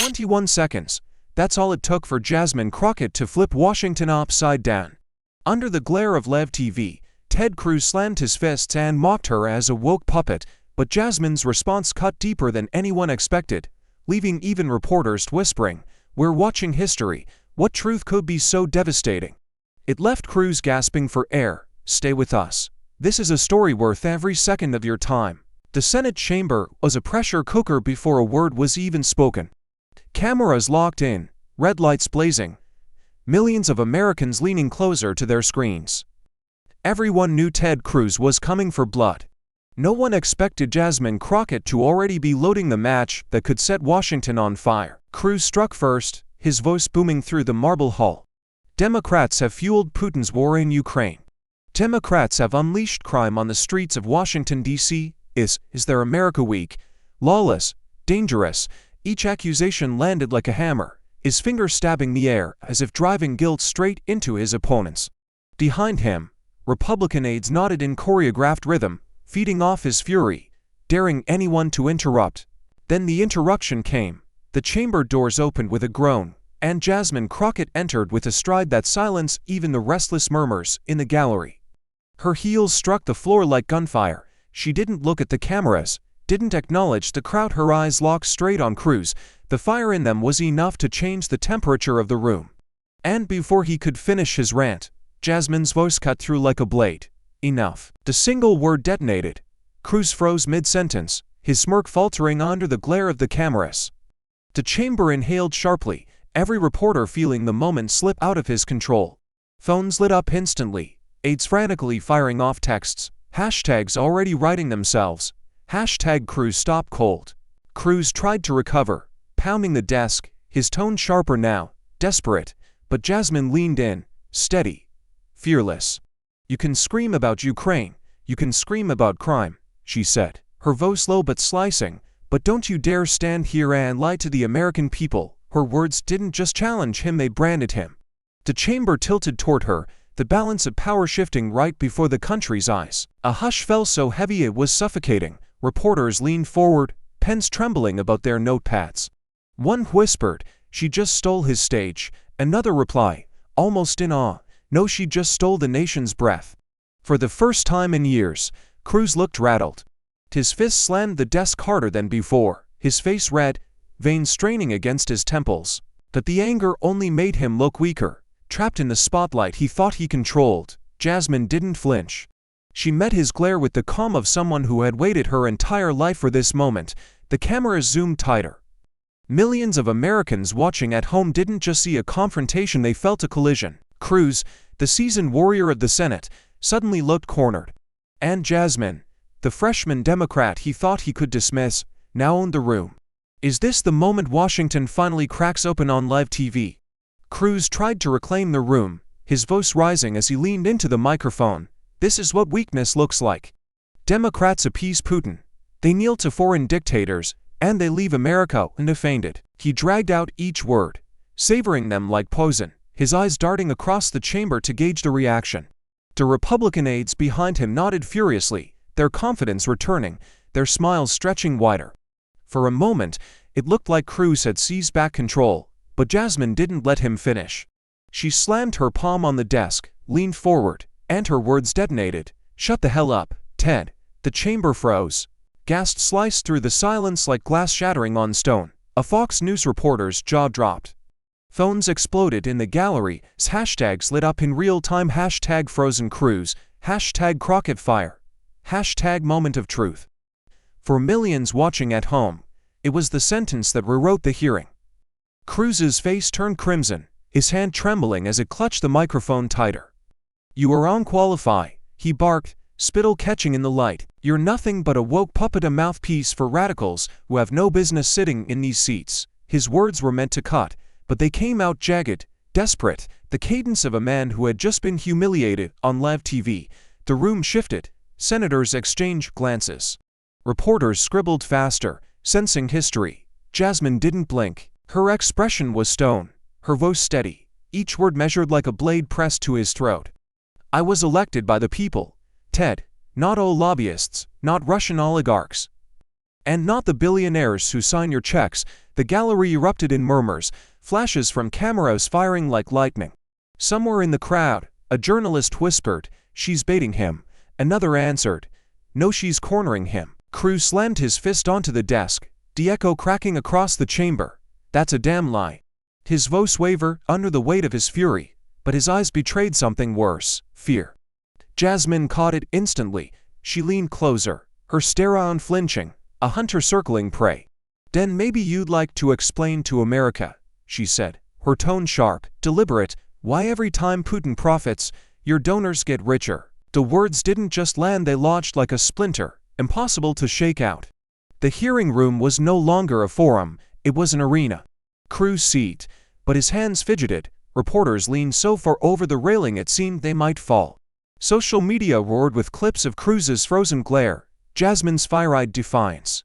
21 seconds. That's all it took for Jasmine Crockett to flip Washington upside down. Under the glare of live TV, Ted Cruz slammed his fists and mocked her as a woke puppet, but Jasmine's response cut deeper than anyone expected, leaving even reporters whispering, "We're watching history. What truth could be so devastating?" It left Cruz gasping for air. Stay with us. This is a story worth every second of your time. The Senate chamber was a pressure cooker before a word was even spoken. Cameras locked in, red lights blazing, millions of Americans leaning closer to their screens. Everyone knew Ted Cruz was coming for blood. No one expected Jasmine Crockett to already be loading the match that could set Washington on fire. Cruz struck first, his voice booming through the marble hall. Democrats have fueled Putin's war in Ukraine. Democrats have unleashed crime on the streets of Washington, D.C. Is their America weak, lawless, dangerous? Each accusation landed like a hammer, his finger stabbing the air as if driving guilt straight into his opponents. Behind him, Republican aides nodded in choreographed rhythm, feeding off his fury, daring anyone to interrupt. Then the interruption came. The chamber doors opened with a groan, and Jasmine Crockett entered with a stride that silenced even the restless murmurs in the gallery. Her heels struck the floor like gunfire. She didn't look at the cameras, didn't acknowledge the crowd, her eyes locked straight on Cruz. The fire in them was enough to change the temperature of the room. And before he could finish his rant, Jasmine's voice cut through like a blade. Enough. The single word detonated. Cruz froze mid-sentence, his smirk faltering under the glare of the cameras. The chamber inhaled sharply, every reporter feeling the moment slip out of his control. Phones lit up instantly, aides frantically firing off texts, hashtags already writing themselves. Hashtag Cruz stop cold. Cruz tried to recover, pounding the desk, his tone sharper now, desperate, but Jasmine leaned in, steady, fearless. "You can scream about Ukraine, you can scream about crime," she said, her voice low but slicing, "but don't you dare stand here and lie to the American people." Her words didn't just challenge him, they branded him. The chamber tilted toward her, the balance of power shifting right before the country's eyes. A hush fell so heavy it was suffocating. Reporters leaned forward, pens trembling about their notepads. One whispered, "She just stole his stage." Another replied, almost in awe, "No, she just stole the nation's breath." For the first time in years, Cruz looked rattled. His fist slammed the desk harder than before, his face red, veins straining against his temples. But the anger only made him look weaker. Trapped in the spotlight he thought he controlled, Jasmine didn't flinch. She met his glare with the calm of someone who had waited her entire life for this moment. The cameras zoomed tighter. Millions of Americans watching at home didn't just see a confrontation, they felt a collision. Cruz, the seasoned warrior of the Senate, suddenly looked cornered. And Jasmine, the freshman Democrat he thought he could dismiss, now owned the room. Is this the moment Washington finally cracks open on live TV? Cruz tried to reclaim the room, his voice rising as he leaned into the microphone. This is what weakness looks like. Democrats appease Putin. They kneel to foreign dictators, and they leave America undefended. He dragged out each word, savoring them like poison, his eyes darting across the chamber to gauge the reaction. The Republican aides behind him nodded furiously, their confidence returning, their smiles stretching wider. For a moment, it looked like Cruz had seized back control, but Jasmine didn't let him finish. She slammed her palm on the desk, leaned forward, and her words detonated. "Shut the hell up, Ted." The chamber froze. Gasps sliced through the silence like glass shattering on stone. A Fox News reporter's jaw dropped. Phones exploded in the gallery, hashtags lit up in real time. Hashtag frozen Cruz, hashtag Crockett fire, hashtag moment of truth. For millions watching at home, it was the sentence that rewrote the hearing. Cruz's face turned crimson, his hand trembling as it clutched the microphone tighter. "You are unqualified," he barked, spittle catching in the light. "You're nothing but a woke puppet, a mouthpiece for radicals who have no business sitting in these seats." His words were meant to cut, but they came out jagged, desperate, the cadence of a man who had just been humiliated on live TV. The room shifted. Senators exchanged glances. Reporters scribbled faster, sensing history. Jasmine didn't blink. Her expression was stone, her voice steady, each word measured like a blade pressed to his throat. "I was elected by the people, Ted, not old lobbyists, not Russian oligarchs." And not the billionaires who sign your checks. The gallery erupted in murmurs, flashes from cameras firing like lightning. Somewhere in the crowd, a journalist whispered, "She's baiting him." Another answered, "No, she's cornering him." Cruz slammed his fist onto the desk, the echo cracking across the chamber. "That's a damn lie." His voice wavered under the weight of his fury, but his eyes betrayed something worse, fear. Jasmine caught it instantly. She leaned closer, her stare unflinching, a hunter circling prey. "Then maybe you'd like to explain to America," she said, her tone sharp, deliberate, "why every time Putin profits, your donors get richer." The words didn't just land, they lodged like a splinter, impossible to shake out. The hearing room was no longer a forum, it was an arena. Cruz seat, but his hands fidgeted. Reporters leaned so far over the railing it seemed they might fall. Social media roared with clips of Cruz's frozen glare, Jasmine's fire-eyed defiance.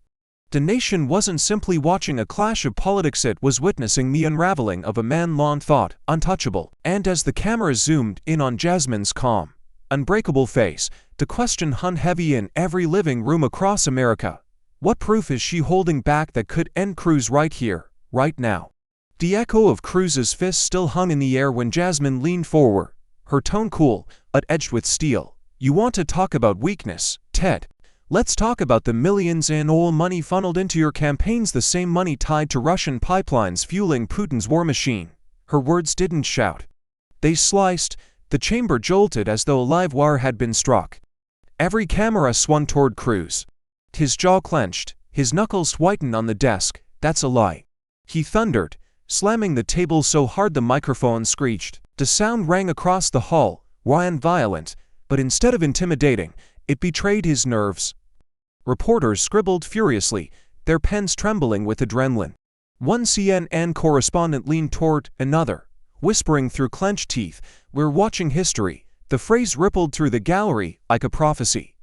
The nation wasn't simply watching a clash of politics, it was witnessing the unraveling of a man long thought untouchable. And as the camera zoomed in on Jasmine's calm, unbreakable face, the question hung heavy in every living room across America. What proof is she holding back that could end Cruz right here, right now? The echo of Cruz's fist still hung in the air when Jasmine leaned forward, her tone cool, but edged with steel. "You want to talk about weakness, Ted? Let's talk about the millions in oil money funneled into your campaigns, the same money tied to Russian pipelines fueling Putin's war machine." Her words didn't shout. They sliced. The chamber jolted as though a live wire had been struck. Every camera swung toward Cruz. His jaw clenched, his knuckles whitened on the desk. "That's a lie," he thundered, slamming the table so hard the microphone screeched. The sound rang across the hall, raw and violent, but instead of intimidating, it betrayed his nerves. Reporters scribbled furiously, their pens trembling with adrenaline. One CNN correspondent leaned toward another, whispering through clenched teeth, "We're watching history." The phrase rippled through the gallery like a prophecy.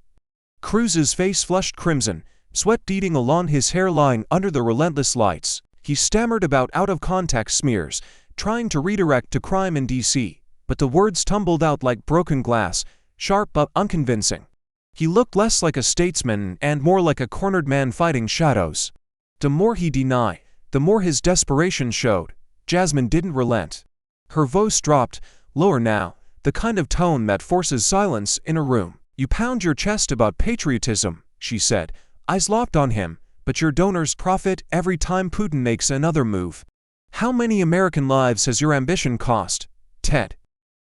Cruz's face flushed crimson, sweat beading along his hairline under the relentless lights. He stammered about out-of-context smears, trying to redirect to crime in D.C., but the words tumbled out like broken glass, sharp but unconvincing. He looked less like a statesman and more like a cornered man fighting shadows. The more he denied, the more his desperation showed. Jasmine didn't relent. Her voice dropped, lower now, the kind of tone that forces silence in a room. "You pound your chest about patriotism," she said, eyes locked on him, "but your donors profit every time Putin makes another move. How many American lives has your ambition cost, Ted?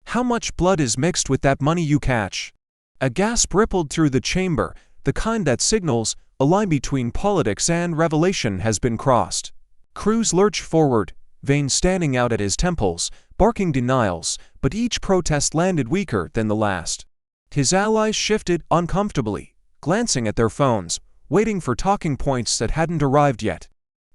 How much blood is mixed with that money you catch?" A gasp rippled through the chamber, the kind that signals a line between politics and revelation has been crossed. Cruz lurched forward, veins standing out at his temples, barking denials, but each protest landed weaker than the last. His allies shifted uncomfortably, glancing at their phones, waiting for talking points that hadn't arrived yet.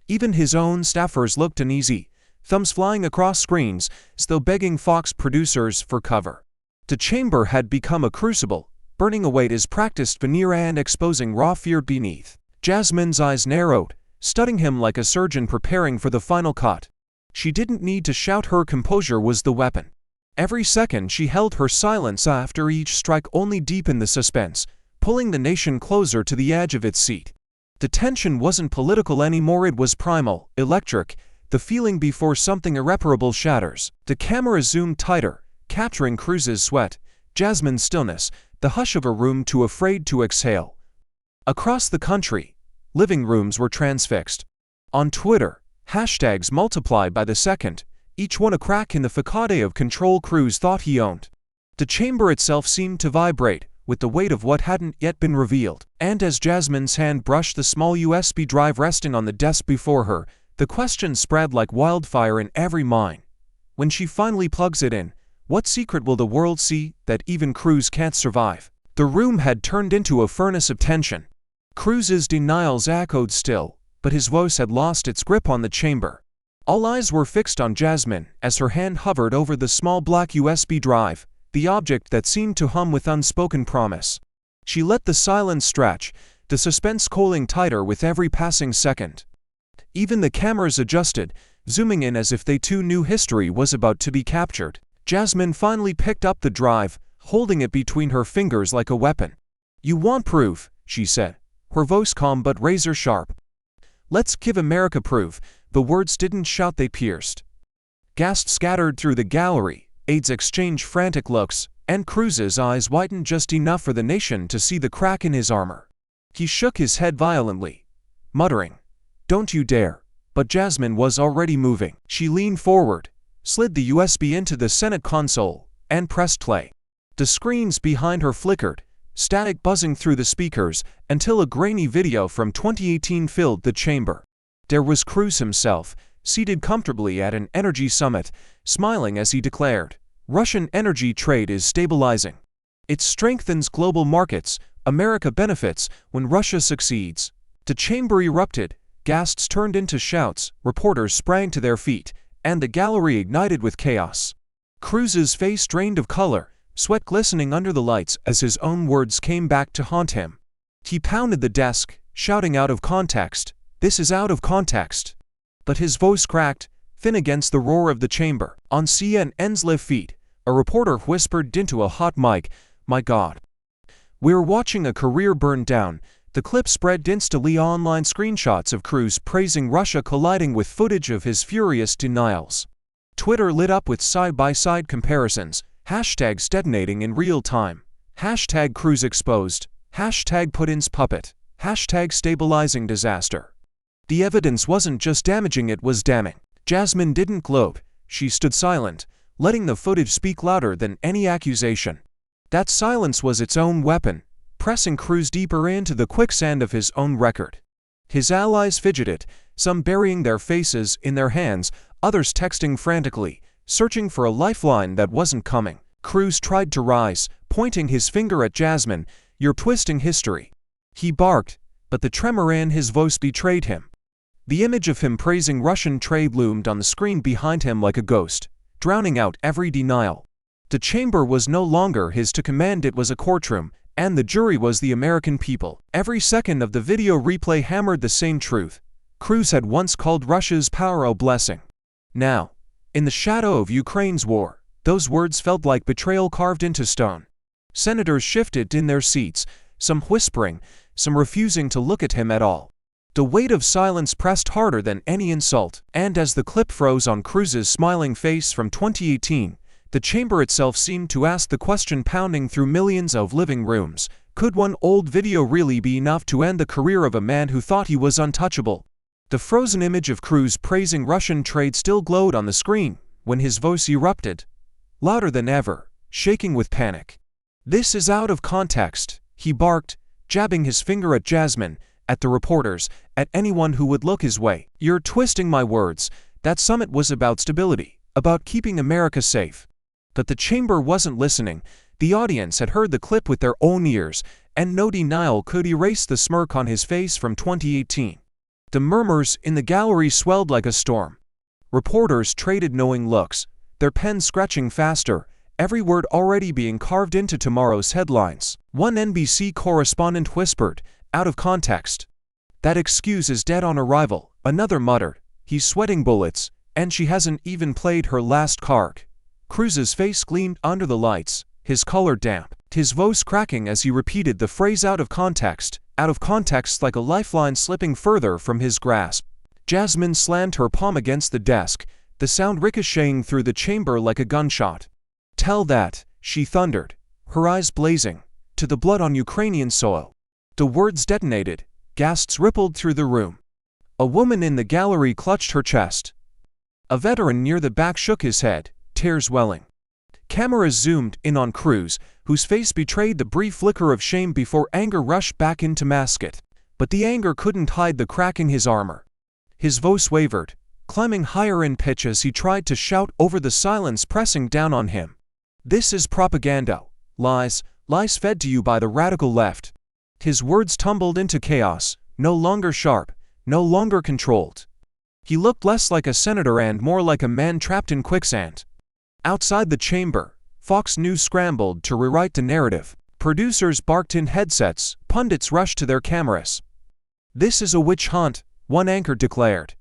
Even his own staffers looked uneasy, thumbs flying across screens as though begging Fox producers for cover. The chamber had become a crucible, burning away his practiced veneer and exposing raw fear beneath. Jasmine's eyes narrowed, studying him like a surgeon preparing for the final cut. She didn't need to shout, her composure was the weapon. Every second she held her silence after each strike only deepened the suspense, pulling the nation closer to the edge of its seat. The tension wasn't political anymore, it was primal, electric, the feeling before something irreparable shatters. The camera zoomed tighter, capturing Cruz's sweat, Jasmine's stillness, the hush of a room too afraid to exhale. Across the country, living rooms were transfixed. On Twitter, hashtags multiplied by the second, each one a crack in the facade of control Cruz thought he owned. The chamber itself seemed to vibrate with the weight of what hadn't yet been revealed. And as Jasmine's hand brushed the small USB drive resting on the desk before her, the question spread like wildfire in every mind. When she finally plugs it in, what secret will the world see that even Cruz can't survive? The room had turned into a furnace of tension. Cruz's denials echoed still, but his voice had lost its grip on the chamber. All eyes were fixed on Jasmine as her hand hovered over the small black USB drive, the object that seemed to hum with unspoken promise. She let the silence stretch, the suspense coiling tighter with every passing second. Even the cameras adjusted, zooming in as if they too knew history was about to be captured. Jasmine finally picked up the drive, holding it between her fingers like a weapon. "You want proof," she said, her voice calm but razor-sharp. "Let's give America proof." The words didn't shout, they pierced. Gasps scattered through the gallery, aides exchanged frantic looks, and Cruz's eyes widened just enough for the nation to see the crack in his armor. He shook his head violently, muttering, "Don't you dare." But Jasmine was already moving. She leaned forward, slid the USB into the Senate console, and pressed play. The screens behind her flickered, static buzzing through the speakers, until a grainy video from 2018 filled the chamber. There was Cruz himself, seated comfortably at an energy summit, smiling as he declared, "Russian energy trade is stabilizing. It strengthens global markets. America benefits when Russia succeeds." The chamber erupted, gasps turned into shouts, reporters sprang to their feet, and the gallery ignited with chaos. Cruz's face drained of color, sweat glistening under the lights as his own words came back to haunt him. He pounded the desk, shouting, "Out of context. This is out of context." But his voice cracked, thin against the roar of the chamber. On CNN's live feed, a reporter whispered into a hot mic, "My God. We're watching a career burn down." The clip spread instantly online, screenshots of Cruz praising Russia colliding with footage of his furious denials. Twitter lit up with side-by-side comparisons, hashtags detonating in real time. Hashtag Cruz exposed, hashtag Putin's puppet, hashtag stabilizing disaster. The evidence wasn't just damaging, it was damning. Jasmine didn't gloat, she stood silent, letting the footage speak louder than any accusation. That silence was its own weapon, pressing Cruz deeper into the quicksand of his own record. His allies fidgeted, some burying their faces in their hands, others texting frantically, searching for a lifeline that wasn't coming. Cruz tried to rise, pointing his finger at Jasmine, "You're twisting history." He barked, but the tremor in his voice betrayed him. The image of him praising Russian trade loomed on the screen behind him like a ghost, drowning out every denial. The chamber was no longer his to command, it was a courtroom, and the jury was the American people. Every second of the video replay hammered the same truth. Cruz had once called Russia's power a blessing. Now, in the shadow of Ukraine's war, those words felt like betrayal carved into stone. Senators shifted in their seats, some whispering, some refusing to look at him at all. The weight of silence pressed harder than any insult, and as the clip froze on Cruz's smiling face from 2018, the chamber itself seemed to ask the question pounding through millions of living rooms: could one old video really be enough to end the career of a man who thought he was untouchable? The frozen image of Cruz praising Russian trade still glowed on the screen when his voice erupted, louder than ever, shaking with panic. "This is out of context," he barked, jabbing his finger at Jasmine, at the reporters, at anyone who would look his way. "You're twisting my words. That summit was about stability, about keeping America safe." But the chamber wasn't listening. The audience had heard the clip with their own ears, and no denial could erase the smirk on his face from 2018. The murmurs in the gallery swelled like a storm. Reporters traded knowing looks, their pens scratching faster, every word already being carved into tomorrow's headlines. One NBC correspondent whispered, "Out of context. That excuse is dead on arrival." Another muttered, "He's sweating bullets, and she hasn't even played her last card." Cruz's face gleamed under the lights, his color damp, his voice cracking as he repeated the phrase out of context like a lifeline slipping further from his grasp. Jasmine slammed her palm against the desk, the sound ricocheting through the chamber like a gunshot. "Tell that," she thundered, her eyes blazing, "to the blood on Ukrainian soil." The words detonated, gasps rippled through the room. A woman in the gallery clutched her chest. A veteran near the back shook his head, tears welling. Cameras zoomed in on Cruz, whose face betrayed the brief flicker of shame before anger rushed back in to mask it. But the anger couldn't hide the crack in his armor. His voice wavered, climbing higher in pitch as he tried to shout over the silence pressing down on him. "This is propaganda. Lies fed to you by the radical left." His words tumbled into chaos, no longer sharp, no longer controlled. He looked less like a senator and more like a man trapped in quicksand. Outside the chamber, Fox News scrambled to rewrite the narrative. Producers barked in headsets, pundits rushed to their cameras. "This is a witch hunt," one anchor declared.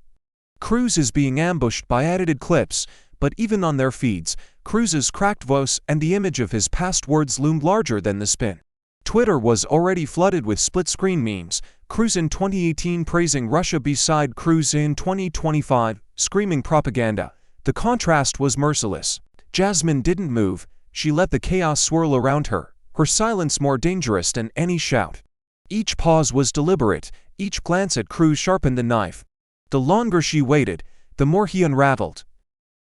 Cruz is being ambushed by edited clips, but even on their feeds, Cruz's cracked voice and the image of his past words loomed larger than the spin. Twitter was already flooded with split-screen memes, Cruz in 2018 praising Russia beside Cruz in 2025, screaming propaganda. The contrast was merciless. Jasmine didn't move, she let the chaos swirl around her, her silence more dangerous than any shout. Each pause was deliberate, each glance at Cruz sharpened the knife. The longer she waited, the more he unraveled.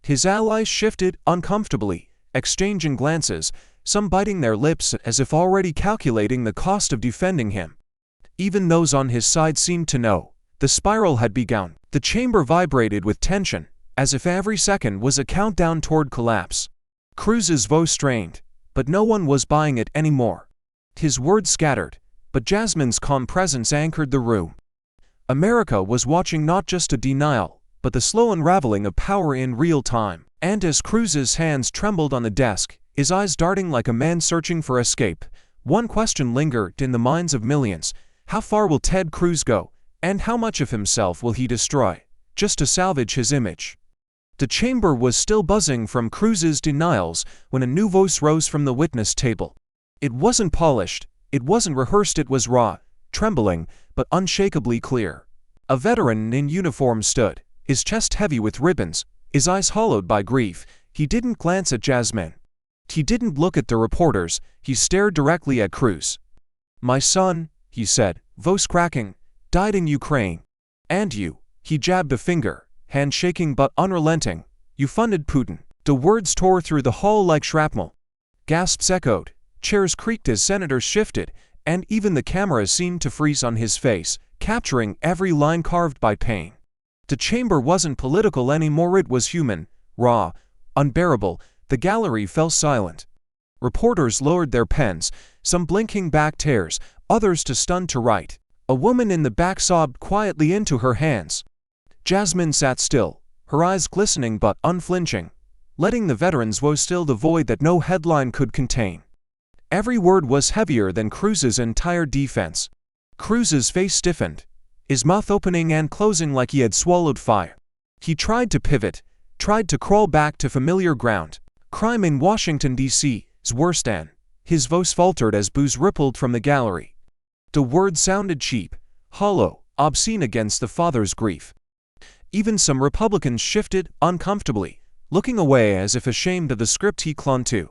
His allies shifted uncomfortably, exchanging glances, some biting their lips as if already calculating the cost of defending him. Even those on his side seemed to know. The spiral had begun. The chamber vibrated with tension, as if every second was a countdown toward collapse. Cruz's voice strained, but no one was buying it anymore. His words scattered, but Jasmine's calm presence anchored the room. America was watching not just a denial, but the slow unraveling of power in real time. And as Cruz's hands trembled on the desk, his eyes darting like a man searching for escape, one question lingered in the minds of millions. How far will Ted Cruz go, and how much of himself will he destroy, just to salvage his image? The chamber was still buzzing from Cruz's denials when a new voice rose from the witness table. It wasn't polished, it wasn't rehearsed, it was raw, trembling, but unshakably clear. A veteran in uniform stood, his chest heavy with ribbons, his eyes hollowed by grief. He didn't glance at Jasmine. He didn't look at the reporters, he stared directly at Cruz. "My son," he said, voice cracking, "died in Ukraine. And you," he jabbed a finger, hand shaking but unrelenting, "you funded Putin." The words tore through the hall like shrapnel. Gasps echoed, chairs creaked as senators shifted, and even the cameras seemed to freeze on his face, capturing every line carved by pain. The chamber wasn't political anymore, it was human, raw, unbearable. The gallery fell silent. Reporters lowered their pens, some blinking back tears, others too stunned to write. A woman in the back sobbed quietly into her hands. Jasmine sat still, her eyes glistening but unflinching, letting the veteran's voice fill the void that no headline could contain. Every word was heavier than Cruz's entire defense. Cruz's face stiffened, his mouth opening and closing like he had swallowed fire. He tried to pivot, tried to crawl back to familiar ground. Crime in Washington, D.C. is worse than. His voice faltered as boos rippled from the gallery. The words sounded cheap, hollow, obscene against the father's grief. Even some Republicans shifted uncomfortably, looking away as if ashamed of the script he clung to.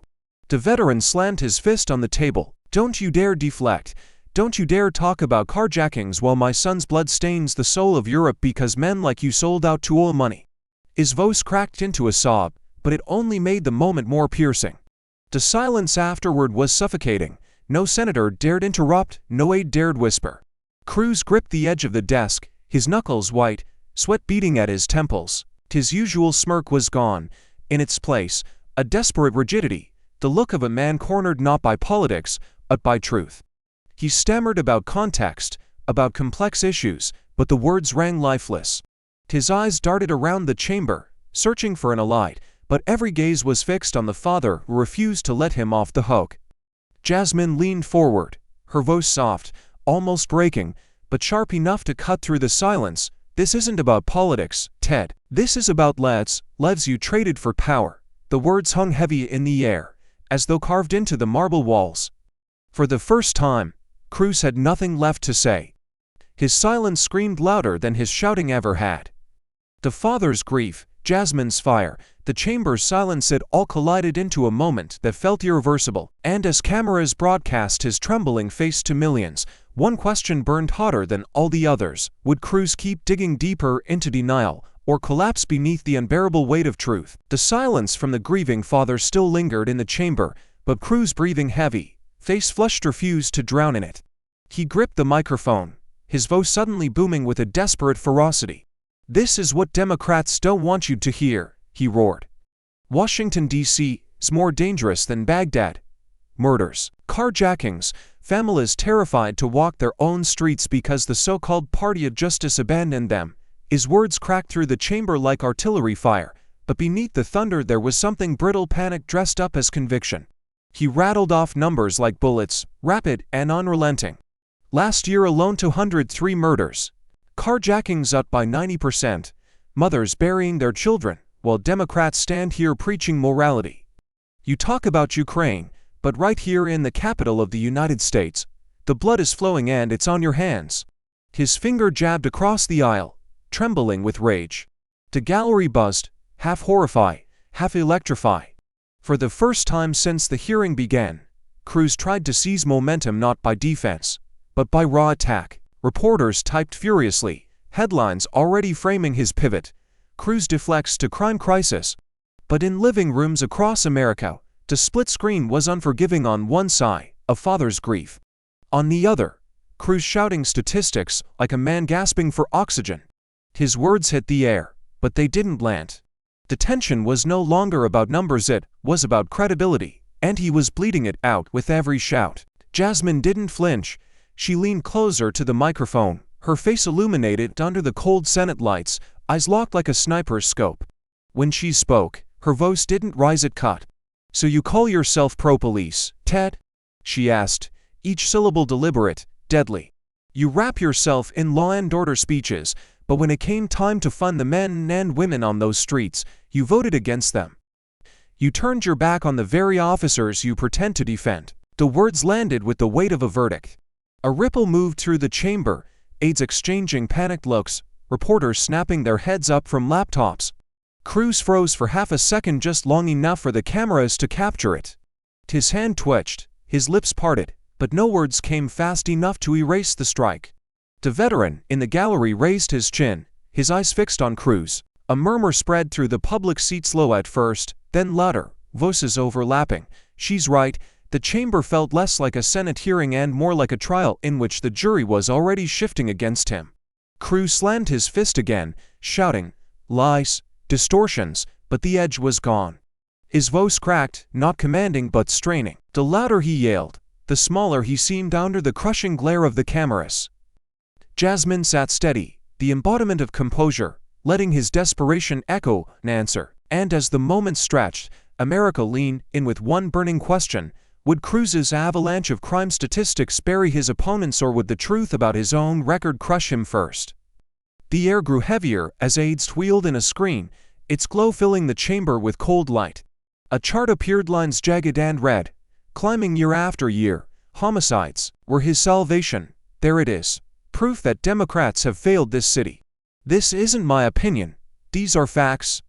The veteran slammed his fist on the table. "Don't you dare deflect. Don't you dare talk about carjackings while my son's blood stains the soul of Europe because men like you sold out to oil money." His voice cracked into a sob, but it only made the moment more piercing. The silence afterward was suffocating. No senator dared interrupt, no aide dared whisper. Cruz gripped the edge of the desk, his knuckles white, sweat beading at his temples. His usual smirk was gone. In its place, a desperate rigidity, the look of a man cornered not by politics, but by truth. He stammered about context, about complex issues, but the words rang lifeless. His eyes darted around the chamber, searching for an ally, but every gaze was fixed on the father who refused to let him off the hook. Jasmine leaned forward, her voice soft, almost breaking, but sharp enough to cut through the silence. "This isn't about politics, Ted. This is about lives you traded for power." The words hung heavy in the air, as though carved into the marble walls. For the first time, Cruz had nothing left to say. His silence screamed louder than his shouting ever had. The father's grief, Jasmine's fire, the chamber's silence, it all collided into a moment that felt irreversible. And as cameras broadcast his trembling face to millions, one question burned hotter than all the others. Would Cruz keep digging deeper into denial, or collapse beneath the unbearable weight of truth? The silence from the grieving father still lingered in the chamber, but Cruz, breathing heavy, face flushed, refused to drown in it. He gripped the microphone, his voice suddenly booming with a desperate ferocity. "This is what Democrats don't want you to hear," he roared. "Washington, D.C. is more dangerous than Baghdad. Murders, carjackings, families terrified to walk their own streets because the so-called party of justice abandoned them." His words cracked through the chamber like artillery fire, but beneath the thunder there was something brittle, panic dressed up as conviction. He rattled off numbers like bullets, rapid and unrelenting. Last year alone 203 murders. Carjackings up by 90%. Mothers burying their children, while Democrats stand here preaching morality. You talk about Ukraine, but right here in the capital of the United States, the blood is flowing and it's on your hands." His finger jabbed across the aisle, trembling with rage. The gallery buzzed, half horrify, half electrify. For the first time since the hearing began, Cruz tried to seize momentum not by defense, but by raw attack. Reporters typed furiously, headlines already framing his pivot. Cruz deflects to crime crisis. But in living rooms across America, the split screen was unforgiving on one side, a father's grief. On the other, Cruz shouting statistics like a man gasping for oxygen. His words hit the air, but they didn't land. The tension was no longer about numbers, it was about credibility, and he was bleeding it out with every shout. Jasmine didn't flinch. She leaned closer to the microphone, her face illuminated under the cold Senate lights, eyes locked like a sniper's scope. When she spoke, her voice didn't rise, it cut. "So you call yourself pro-police, Ted?" she asked, each syllable deliberate, deadly. "You wrap yourself in law and order speeches, but when it came time to fund the men and women on those streets, you voted against them. You turned your back on the very officers you pretend to defend." The words landed with the weight of a verdict. A ripple moved through the chamber, aides exchanging panicked looks, reporters snapping their heads up from laptops. Cruz froze for half a second, just long enough for the cameras to capture it. His hand twitched, his lips parted, but no words came fast enough to erase the strike. The veteran in the gallery raised his chin, his eyes fixed on Cruz. A murmur spread through the public seat, slow at first, then louder, voices overlapping. "She's right." The chamber felt less like a Senate hearing and more like a trial in which the jury was already shifting against him. Cruz slammed his fist again, shouting, "Lies, distortions," but the edge was gone. His voice cracked, not commanding but straining. The louder he yelled, the smaller he seemed under the crushing glare of the cameras. Jasmine sat steady, the embodiment of composure, letting his desperation echo an answer. And as the moment stretched, America leaned in with one burning question: would Cruz's avalanche of crime statistics bury his opponents, or would the truth about his own record crush him first? The air grew heavier as aides wheeled in a screen, its glow filling the chamber with cold light. A chart appeared, lines jagged and red, climbing year after year. Homicides were his salvation. There it is. Proof that Democrats have failed this city. This isn't my opinion. These are facts.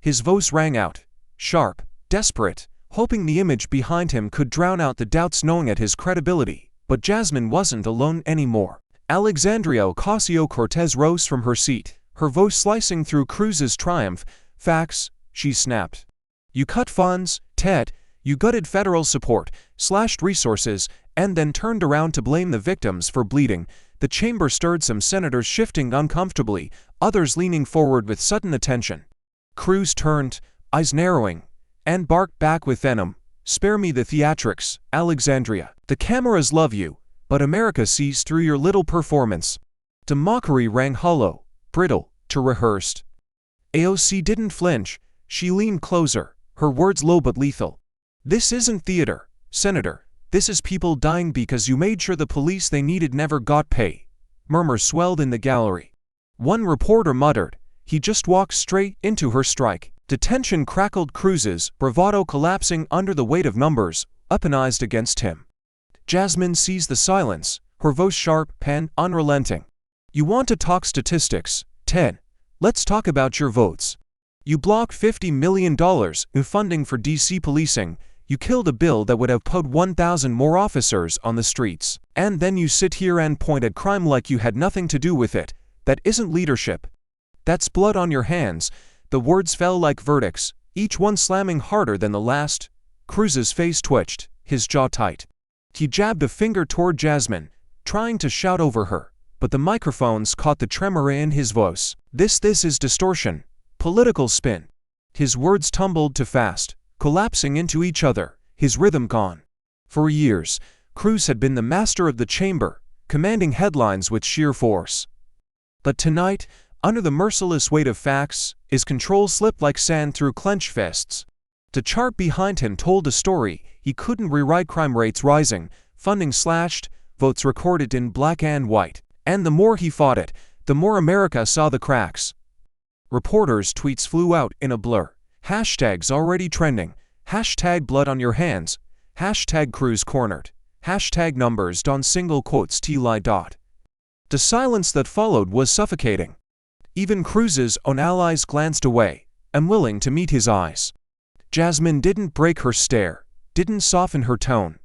His voice rang out, sharp, desperate, hoping the image behind him could drown out the doubts gnawing at his credibility. But Jasmine wasn't alone anymore. Alexandria Ocasio-Cortez rose from her seat, her voice slicing through Cruz's triumph. "Facts," she snapped. "You cut funds, Ted. You gutted federal support, slashed resources, and then turned around to blame the victims for bleeding." The chamber stirred, some senators shifting uncomfortably, others leaning forward with sudden attention. Cruz turned, eyes narrowing, and barked back with venom, "Spare me the theatrics, Alexandria. The cameras love you, but America sees through your little performance." The mockery rang hollow, brittle, too rehearsed. AOC didn't flinch. She leaned closer, her words low but lethal. "This isn't theater, Senator. This is people dying because you made sure the police they needed never got pay." Murmurs swelled in the gallery. One reporter muttered, "He just walked straight into her strike." The tension crackled, Cruz's bravado collapsing under the weight of numbers, weaponized against him. Jasmine seized the silence, her voice sharp, pen unrelenting. "You want to talk statistics, Ted? Let's talk about your votes. You blocked $50 million in funding for DC policing. You killed a bill that would have put 1,000 more officers on the streets. And then you sit here and point at crime like you had nothing to do with it. That isn't leadership. That's blood on your hands." The words fell like verdicts, each one slamming harder than the last. Cruz's face twitched, his jaw tight. He jabbed a finger toward Jasmine, trying to shout over her, but the microphones caught the tremor in his voice. This is distortion. Political spin." His words tumbled too fast, collapsing into each other, his rhythm gone. For years, Cruz had been the master of the chamber, commanding headlines with sheer force. But tonight, under the merciless weight of facts, his control slipped like sand through clenched fists. The chart behind him told a story he couldn't rewrite: crime rates rising, funding slashed, votes recorded in black and white. And the more he fought it, the more America saw the cracks. Reporters' tweets flew out in a blur. Hashtags already trending. Hashtag blood on your hands. Hashtag Cruz cornered. Hashtag numbers don single quotes T-lie dot. The silence that followed was suffocating. Even Cruz's own allies glanced away, unwilling to meet his eyes. Jasmine didn't break her stare, didn't soften her tone.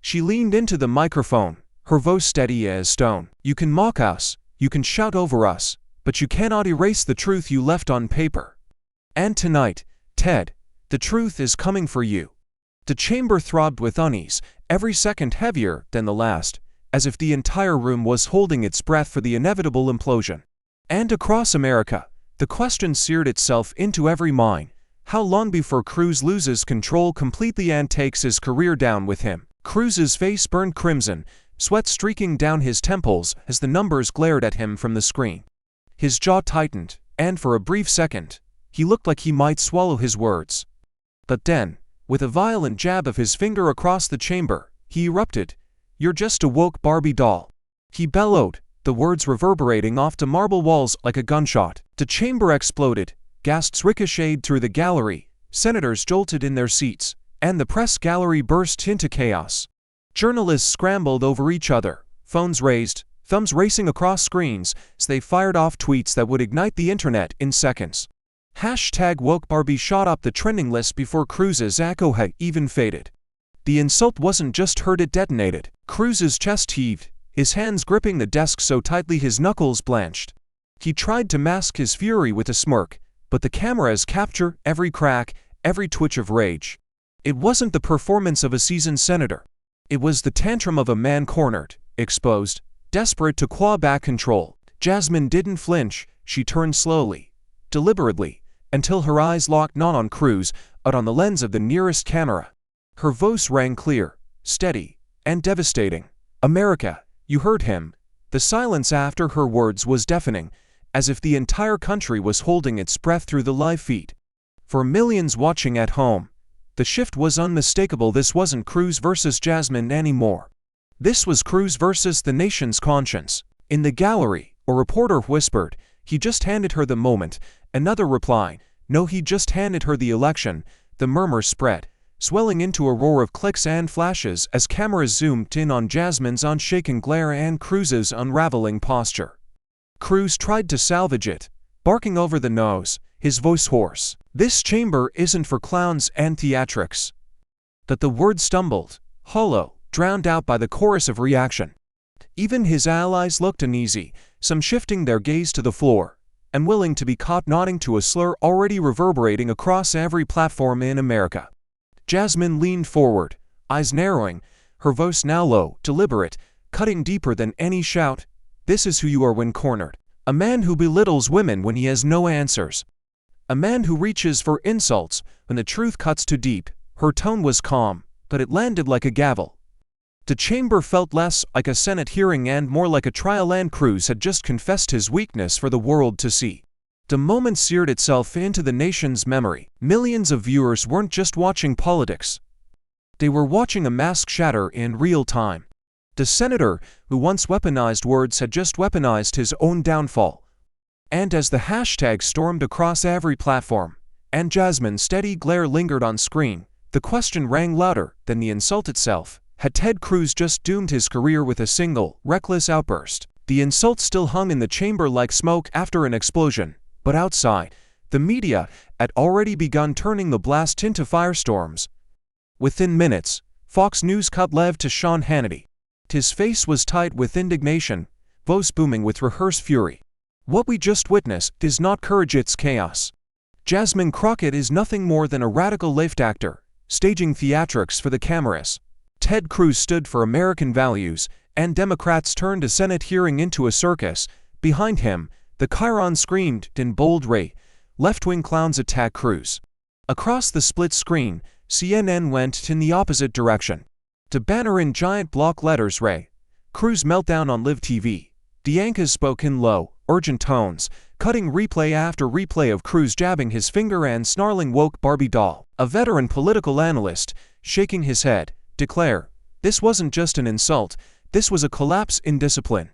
She leaned into the microphone, her voice steady as stone. You can mock us, you can shout over us, but you cannot erase the truth you left on paper. And tonight, Ted, the truth is coming for you. The chamber throbbed with unease, every second heavier than the last, as if the entire room was holding its breath for the inevitable implosion. And across America, the question seared itself into every mind. How long before Cruz loses control completely and takes his career down with him? Cruz's face burned crimson, sweat streaking down his temples as the numbers glared at him from the screen. His jaw tightened, and for a brief second, he looked like he might swallow his words. But then, with a violent jab of his finger across the chamber, he erupted. You're just a woke Barbie doll. He bellowed, the words reverberating off the marble walls like a gunshot. The chamber exploded, gasps ricocheted through the gallery, senators jolted in their seats, and the press gallery burst into chaos. Journalists scrambled over each other, phones raised, thumbs racing across screens as they fired off tweets that would ignite the internet in seconds. Hashtag woke Barbie shot up the trending list before Cruz's echo had even faded. The insult wasn't just heard, it detonated. Cruz's chest heaved, his hands gripping the desk so tightly his knuckles blanched. He tried to mask his fury with a smirk, but the cameras captured every crack, every twitch of rage. It wasn't the performance of a seasoned senator. It was the tantrum of a man cornered, exposed, desperate to claw back control. Jasmine didn't flinch, she turned slowly, deliberately, until her eyes locked not on Cruz, but on the lens of the nearest camera. Her voice rang clear, steady, and devastating. America, you heard him. The silence after her words was deafening, as if the entire country was holding its breath through the live feed. For millions watching at home, the shift was unmistakable. This wasn't Cruz versus Jasmine anymore. This was Cruz versus the nation's conscience. In the gallery, a reporter whispered, he just handed her the moment. Another replied, no, he just handed her the election. The murmur spread, swelling into a roar of clicks and flashes as cameras zoomed in on Jasmine's unshaken glare and Cruz's unraveling posture. Cruz tried to salvage it, barking over the nose, his voice hoarse. This chamber isn't for clowns and theatrics. But the word stumbled, hollow, drowned out by the chorus of reaction. Even his allies looked uneasy, some shifting their gaze to the floor, unwilling to be caught nodding to a slur already reverberating across every platform in America. Jasmine leaned forward, eyes narrowing, her voice now low, deliberate, cutting deeper than any shout. This is who you are when cornered. A man who belittles women when he has no answers. A man who reaches for insults when the truth cuts too deep. Her tone was calm, but it landed like a gavel. The chamber felt less like a Senate hearing and more like a trial, and Cruz had just confessed his weakness for the world to see. The moment seared itself into the nation's memory. Millions of viewers weren't just watching politics. They were watching a mask shatter in real time. The senator, who once weaponized words, had just weaponized his own downfall. And as the hashtag stormed across every platform, and Jasmine's steady glare lingered on screen, the question rang louder than the insult itself. Had Ted Cruz just doomed his career with a single, reckless outburst? The insult still hung in the chamber like smoke after an explosion, but outside, the media had already begun turning the blast into firestorms. Within minutes, Fox News cut Lev to Sean Hannity. His face was tight with indignation, voice booming with rehearsed fury. What we just witnessed is not courage, it's chaos. Jasmine Crockett is nothing more than a radical left actor, staging theatrics for the cameras. Ted Cruz stood for American values, and Democrats turned a Senate hearing into a circus. Behind him, the chyron screamed in bold ray, left-wing clowns attack Cruz. Across the split screen, CNN went in the opposite direction. The banner in giant block letters read, Cruz meltdown on Live TV. The anchors spoke in low, urgent tones, cutting replay after replay of Cruz jabbing his finger and snarling woke Barbie doll. A veteran political analyst, shaking his head, declared, this wasn't just an insult, this was a collapse in discipline.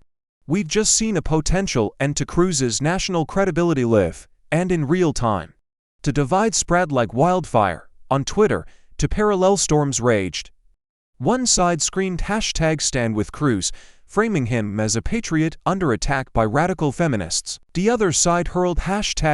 We've just seen a potential end to Cruz's national credibility live, and in real time. The divide spread like wildfire. On Twitter, two parallel storms raged. One side screamed #Stand with Cruz, framing him as a patriot under attack by radical feminists. The other side hurled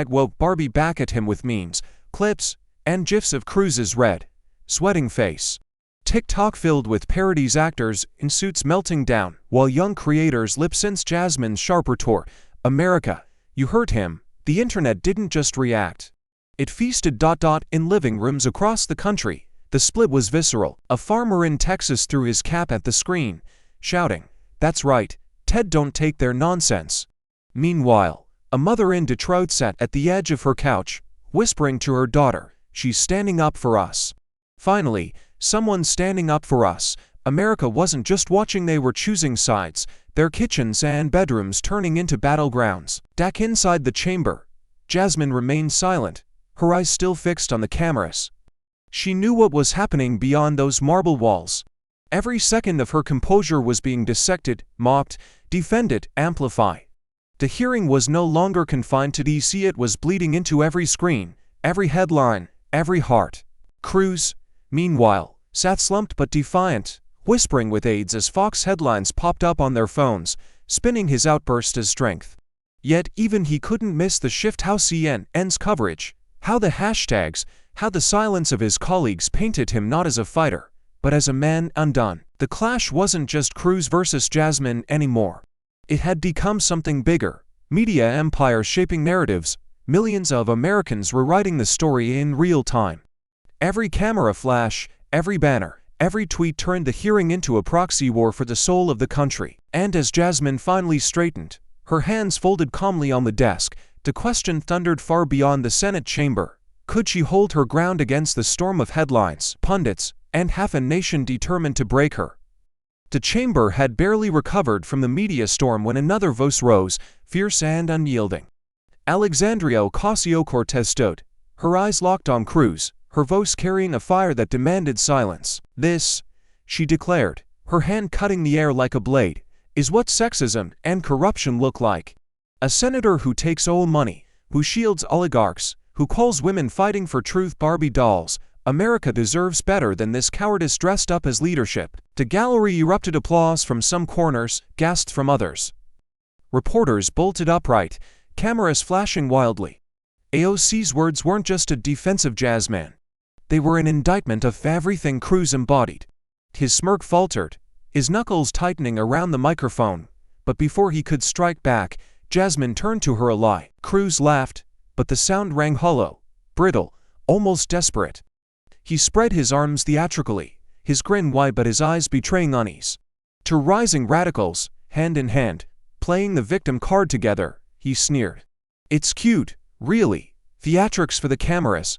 #Woke Barbie back at him with memes, clips, and gifs of Cruz's red, sweating face. TikTok filled with parodies, actors in suits melting down, while young creators lip-synced Jasmine's sharp retort, "America, you heard him." The internet didn't just react. It feasted. In living rooms across the country, the split was visceral. A farmer in Texas threw his cap at the screen, shouting, "That's right, Ted, don't take their nonsense." Meanwhile, a mother in Detroit sat at the edge of her couch, whispering to her daughter, "She's standing up for us." Finally, someone standing up for us. America wasn't just watching, they were choosing sides, their kitchens and bedrooms turning into battlegrounds. Back inside the chamber, Jasmine remained silent, her eyes still fixed on the cameras. She knew what was happening beyond those marble walls. Every second of her composure was being dissected, mocked, defended, amplified. The hearing was no longer confined to DC, it was bleeding into every screen, every headline, every heart. Cruz, meanwhile, sat slumped but defiant, whispering with aides as Fox headlines popped up on their phones, spinning his outburst as strength. Yet even he couldn't miss the shift, how CNN's coverage, how the hashtags, how the silence of his colleagues painted him not as a fighter, but as a man undone. The clash wasn't just Cruz versus Jasmine anymore. It had become something bigger, media empire shaping narratives, millions of Americans rewriting the story in real time. Every camera flash, every banner, every tweet turned the hearing into a proxy war for the soul of the country. And as Jasmine finally straightened, her hands folded calmly on the desk, the question thundered far beyond the Senate chamber. Could she hold her ground against the storm of headlines, pundits, and half a nation determined to break her? The chamber had barely recovered from the media storm when another voice rose, fierce and unyielding. Alexandria Ocasio-Cortez stood, her eyes locked on Cruz, her voice carrying a fire that demanded silence. "This," she declared, her hand cutting the air like a blade, "is what sexism and corruption look like. A senator who takes oil money, who shields oligarchs, who calls women fighting for truth Barbie dolls. America deserves better than this cowardice dressed up as leadership." The gallery erupted, applause from some corners, gasps from others. Reporters bolted upright, cameras flashing wildly. AOC's words weren't just a defense of Jasmine. They were an indictment of everything Cruz embodied. His smirk faltered, his knuckles tightening around the microphone, but before he could strike back, Jasmine turned to her ally. Cruz laughed, but the sound rang hollow, brittle, almost desperate. He spread his arms theatrically, his grin wide but his eyes betraying unease. To rising radicals, hand in hand, playing the victim card together, he sneered. "It's cute, really, theatrics for the cameras."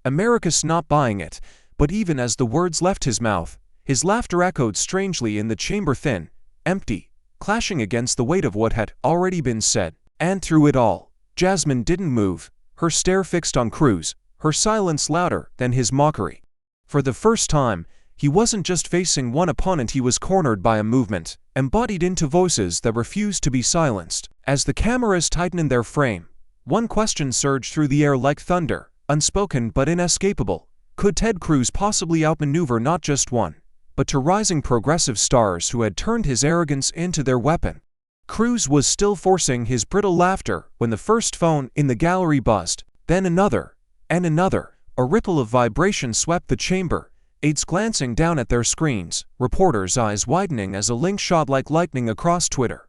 America's not buying it, but even as the words left his mouth, his laughter echoed strangely in the chamber, thin, empty, clashing against the weight of what had already been said. And through it all, Jasmine didn't move, her stare fixed on Cruz, her silence louder than his mockery. For the first time, he wasn't just facing one opponent, he was cornered by a movement, embodied into voices that refused to be silenced. As the cameras tightened in their frame, one question surged through the air like thunder, unspoken but inescapable. Could Ted Cruz possibly outmaneuver not just one, but two rising progressive stars who had turned his arrogance into their weapon? Cruz was still forcing his brittle laughter when the first phone in the gallery buzzed, then another, and another. A ripple of vibration swept the chamber, aides glancing down at their screens, reporters' eyes widening as a link shot like lightning across Twitter.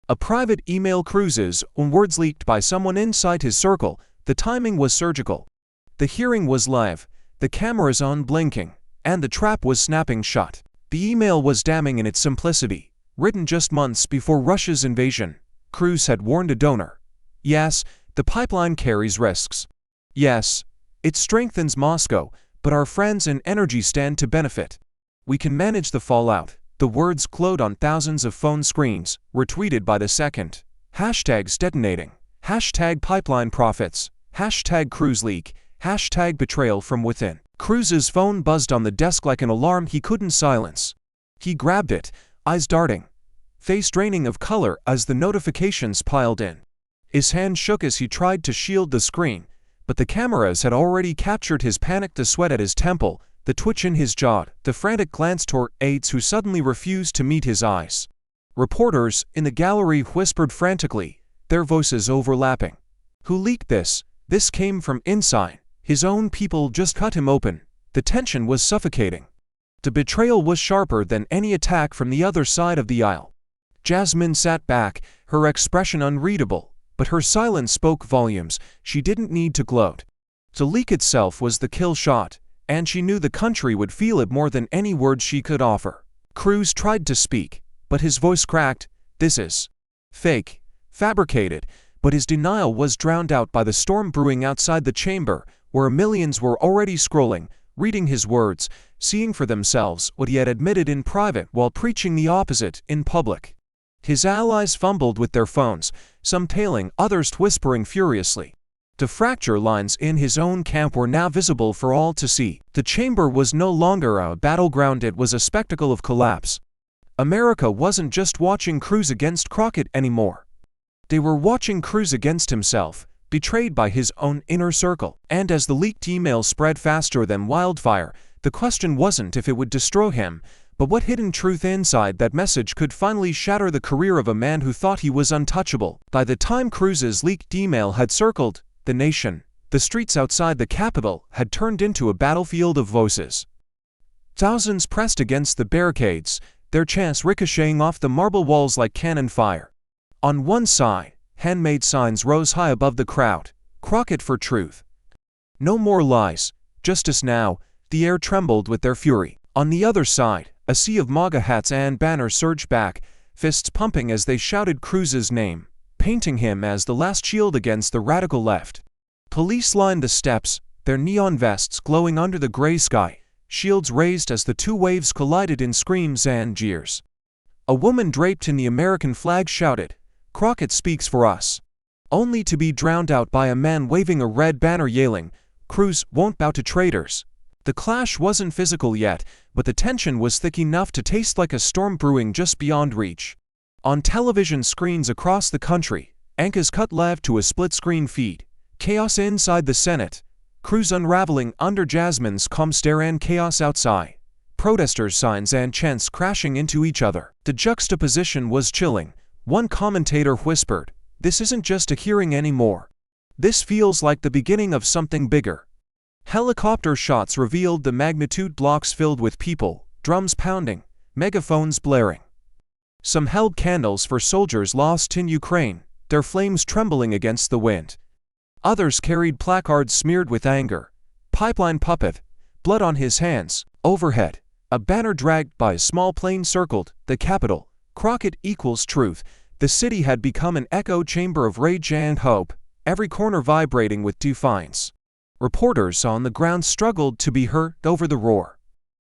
A private email, Cruz's own words leaked by someone inside his circle. The timing was surgical. The hearing was live, the cameras unblinking, and the trap was snapping shut. The email was damning in its simplicity, written just months before Russia's invasion. Cruz had warned a donor. "Yes, the pipeline carries risks. Yes, it strengthens Moscow, but our friends and energy stand to benefit. We can manage the fallout." The words glowed on thousands of phone screens, retweeted by the second. Hashtags detonating. Hashtag pipeline profits. Hashtag Cruz leak. Hashtag betrayal from within. Cruz's phone buzzed on the desk like an alarm he couldn't silence. He grabbed it, eyes darting, face draining of color as the notifications piled in. His hand shook as he tried to shield the screen, but the cameras had already captured his panic, the sweat at his temple, the twitch in his jaw, the frantic glance toward aides who suddenly refused to meet his eyes. Reporters in the gallery whispered frantically, their voices overlapping. Who leaked this? This came from inside. His own people just cut him open. The tension was suffocating. The betrayal was sharper than any attack from the other side of the aisle. Jasmine sat back, her expression unreadable, but her silence spoke volumes. She didn't need to gloat. The leak itself was the kill shot, and she knew the country would feel it more than any words she could offer. Cruz tried to speak, but his voice cracked. This is fake, fabricated, but his denial was drowned out by the storm brewing outside the chamber, where millions were already scrolling, reading his words, seeing for themselves what he had admitted in private while preaching the opposite in public. His allies fumbled with their phones, some tailing, others whispering furiously. The fracture lines in his own camp were now visible for all to see. The chamber was no longer a battleground, it was a spectacle of collapse. America wasn't just watching Cruz against Crockett anymore. They were watching Cruz against himself, betrayed by his own inner circle. And as the leaked email spread faster than wildfire, the question wasn't if it would destroy him, but what hidden truth inside that message could finally shatter the career of a man who thought he was untouchable. By the time Cruz's leaked email had circled the nation, the streets outside the Capitol had turned into a battlefield of voices. Thousands pressed against the barricades, their chants ricocheting off the marble walls like cannon fire. On one side, handmade signs rose high above the crowd. Crockett for truth. No more lies. Justice now. The air trembled with their fury. On the other side, a sea of MAGA hats and banners surged back, fists pumping as they shouted Cruz's name, painting him as the last shield against the radical left. Police lined the steps, their neon vests glowing under the gray sky, shields raised as the two waves collided in screams and jeers. A woman draped in the American flag shouted, "Crockett speaks for us," only to be drowned out by a man waving a red banner yelling, "Cruz won't bow to traitors." The clash wasn't physical yet, but the tension was thick enough to taste like a storm brewing just beyond reach. On television screens across the country, anchors cut live to a split-screen feed. Chaos inside the Senate, Cruz unraveling under Jasmine's calm stare, and chaos outside. Protesters' signs and chants crashing into each other. The juxtaposition was chilling. One commentator whispered, "This isn't just a hearing anymore. This feels like the beginning of something bigger." Helicopter shots revealed the magnitude, blocks filled with people, drums pounding, megaphones blaring. Some held candles for soldiers lost in Ukraine, their flames trembling against the wind. Others carried placards smeared with anger. "Pipeline puppet," blood on his hands. Overhead, a banner dragged by a small plane circled the Capitol. Crockett equals truth. The city had become an echo chamber of rage and hope, every corner vibrating with defiance. Reporters on the ground struggled to be heard over the roar.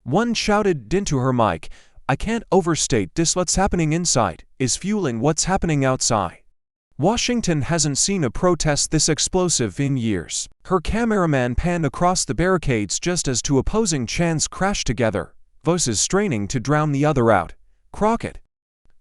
One shouted into her mic, "I can't overstate this. What's happening inside is fueling what's happening outside." Washington hasn't seen a protest this explosive in years. Her cameraman panned across the barricades just as two opposing chants crashed together, voices straining to drown the other out. Crockett.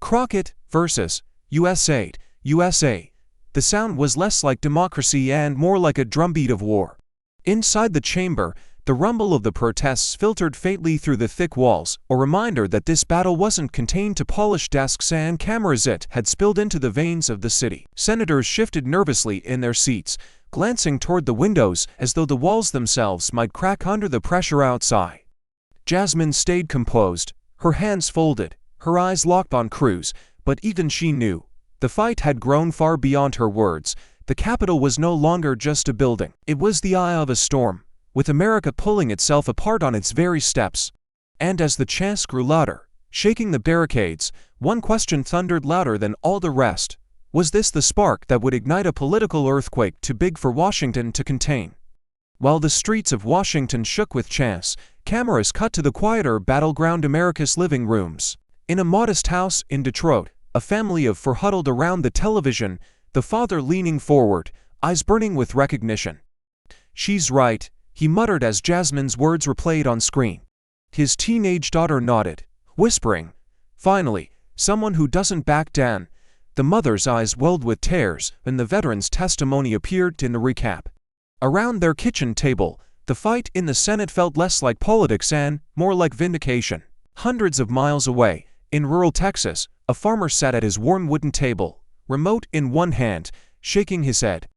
Crockett versus USA. USA. The sound was less like democracy and more like a drumbeat of war. Inside the chamber, the rumble of the protests filtered faintly through the thick walls, a reminder that this battle wasn't contained to polished desks and cameras. It had spilled into the veins of the city. Senators shifted nervously in their seats, glancing toward the windows as though the walls themselves might crack under the pressure outside. Jasmine stayed composed, her hands folded, her eyes locked on Cruz, but even she knew. The fight had grown far beyond her words. The Capitol was no longer just a building. It was the eye of a storm, with America pulling itself apart on its very steps. And as the chants grew louder, shaking the barricades, one question thundered louder than all the rest. Was this the spark that would ignite a political earthquake too big for Washington to contain? While the streets of Washington shook with chants, cameras cut to the quieter battleground, America's living rooms. In a modest house in Detroit, a family of four huddled around the television, the father leaning forward, eyes burning with recognition. "She's right," he muttered as Jasmine's words replayed on screen. His teenage daughter nodded, whispering, "Finally, someone who doesn't back down." The mother's eyes welled with tears when the veteran's testimony appeared in the recap. Around their kitchen table, The fight in the Senate felt less like politics and more like vindication. Hundreds of miles away, in rural Texas, a farmer sat at his worn wooden table, remote in one hand, shaking his head.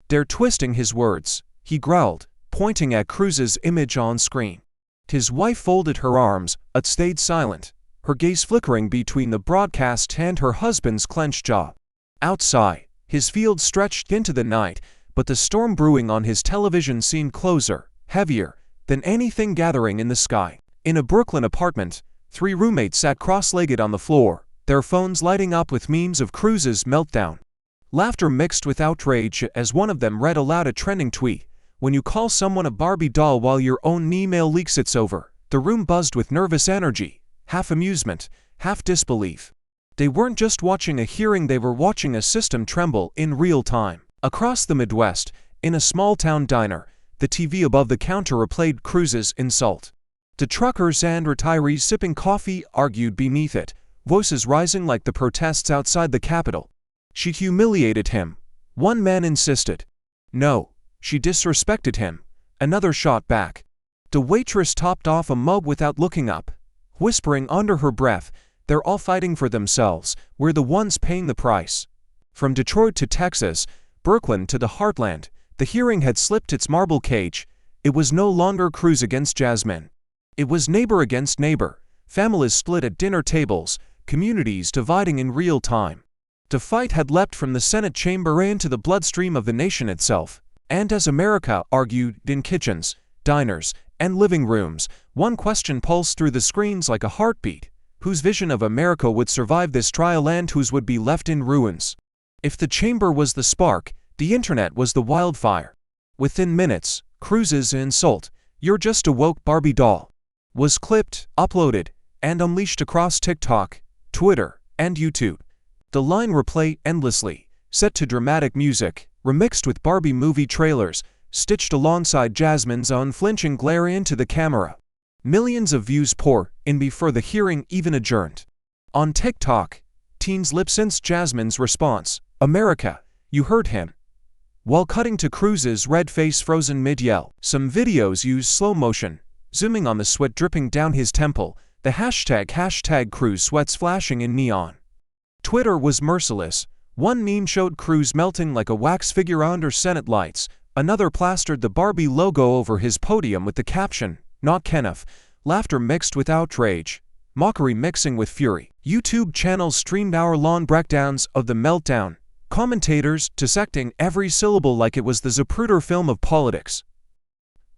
"They're twisting his words," he growled, pointing at Cruz's image on screen. His wife folded her arms, but stayed silent, her gaze flickering between the broadcast and her husband's clenched jaw. Outside, his field stretched into the night, but the storm brewing on his television seemed closer, heavier, than anything gathering in the sky. In a Brooklyn apartment, 3 roommates sat cross-legged on the floor, their phones lighting up with memes of Cruz's meltdown. Laughter mixed with outrage as one of them read aloud a trending tweet. "When you call someone a Barbie doll while your own email leaks it's over." The room buzzed with nervous energy, half amusement, half disbelief. They weren't just watching a hearing, they were watching a system tremble in real time. Across the Midwest, in a small-town diner, the TV above the counter replayed Cruz's insult. The truckers and retirees sipping coffee argued beneath it, voices rising like the protests outside the Capitol. "She humiliated him," one man insisted. "No, she disrespected him," another shot back. The waitress topped off a mug without looking up, whispering under her breath, "They're all fighting for themselves, we're the ones paying the price." From Detroit to Texas, Brooklyn to the heartland, the hearing had slipped its marble cage. It was no longer Cruz against Jasmine. It was neighbor against neighbor, families split at dinner tables, communities dividing in real time. The fight had leapt from the Senate chamber into the bloodstream of the nation itself. And as America argued in kitchens, diners, and living rooms, one question pulsed through the screens like a heartbeat: whose vision of America would survive this trial and whose would be left in ruins? If the chamber was the spark, the internet was the wildfire. Within minutes, Cruz's insult, "You're just a woke Barbie doll," was clipped, uploaded, and unleashed across TikTok, Twitter, and YouTube. The line replayed endlessly, set to dramatic music, remixed with Barbie movie trailers, stitched alongside Jasmine's unflinching glare into the camera. Millions of views poured in before the hearing even adjourned. On TikTok, teens lip-synced Jasmine's response, "America, you heard him," while cutting to Cruz's red face frozen mid-yell. Some videos used slow motion, zooming on the sweat dripping down his temple, the hashtag Cruz sweats flashing in neon. Twitter was merciless. One meme showed Cruz melting like a wax figure under Senate lights. Another plastered the Barbie logo over his podium with the caption, "Not Kenneth." Laughter mixed with outrage, mockery mixing with fury. YouTube channels streamed hour-long breakdowns of the meltdown, commentators dissecting every syllable like it was the Zapruder film of politics.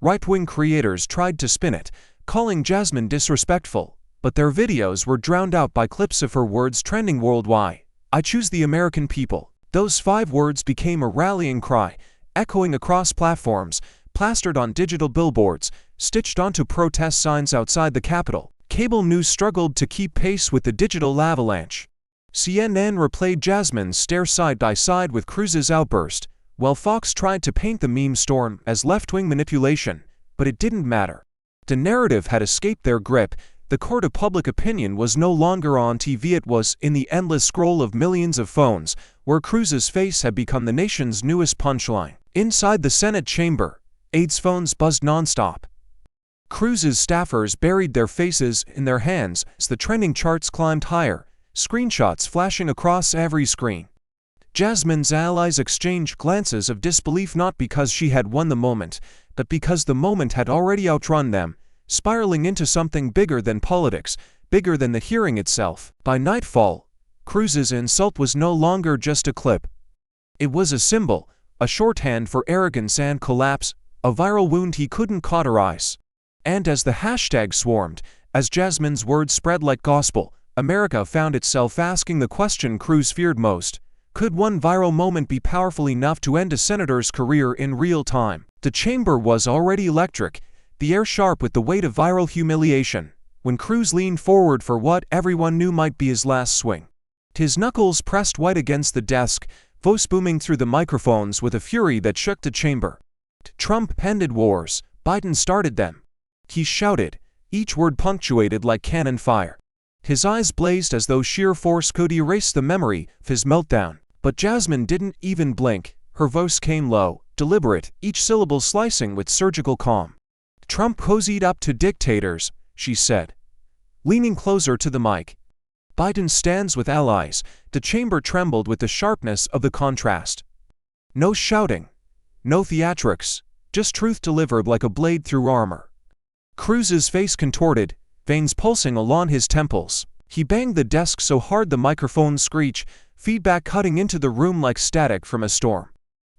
Right-wing creators tried to spin it, calling Jasmine disrespectful, but their videos were drowned out by clips of her words trending worldwide. "I choose the American people." Those 5 words became a rallying cry, echoing across platforms, plastered on digital billboards, stitched onto protest signs outside the Capitol. Cable news struggled to keep pace with the digital avalanche. CNN replayed Jasmine's stare side by side with Cruz's outburst, while Fox tried to paint the meme storm as left-wing manipulation, but it didn't matter. The narrative had escaped their grip. The court of public opinion was no longer on TV, it was in the endless scroll of millions of phones, where Cruz's face had become the nation's newest punchline. Inside the Senate chamber, aides' phones buzzed nonstop. Cruz's staffers buried their faces in their hands as the trending charts climbed higher, screenshots flashing across every screen. Jasmine's allies exchanged glances of disbelief, not because she had won the moment, but because the moment had already outrun them, spiraling into something bigger than politics, bigger than the hearing itself. By nightfall, Cruz's insult was no longer just a clip. It was a symbol, a shorthand for arrogance and collapse, a viral wound he couldn't cauterize. And as the hashtag swarmed, as Jasmine's words spread like gospel, America found itself asking the question Cruz feared most: could one viral moment be powerful enough to end a senator's career in real time? The chamber was already electric, the air sharp with the weight of viral humiliation, when Cruz leaned forward for what everyone knew might be his last swing. His knuckles pressed white against the desk, voice booming through the microphones with a fury that shook the chamber. Trump ended wars, Biden started them. He shouted, each word punctuated like cannon fire. His eyes blazed as though sheer force could erase the memory of his meltdown. But Jasmine didn't even blink. Her voice came low, deliberate, each syllable slicing with surgical calm. Trump cozied up to dictators, she said, leaning closer to the mic. Biden stands with allies. The chamber trembled with the sharpness of the contrast. No shouting, no theatrics, just truth delivered like a blade through armor. Cruz's face contorted, veins pulsing along his temples. He banged the desk so hard the microphone screeched, feedback cutting into the room like static from a storm.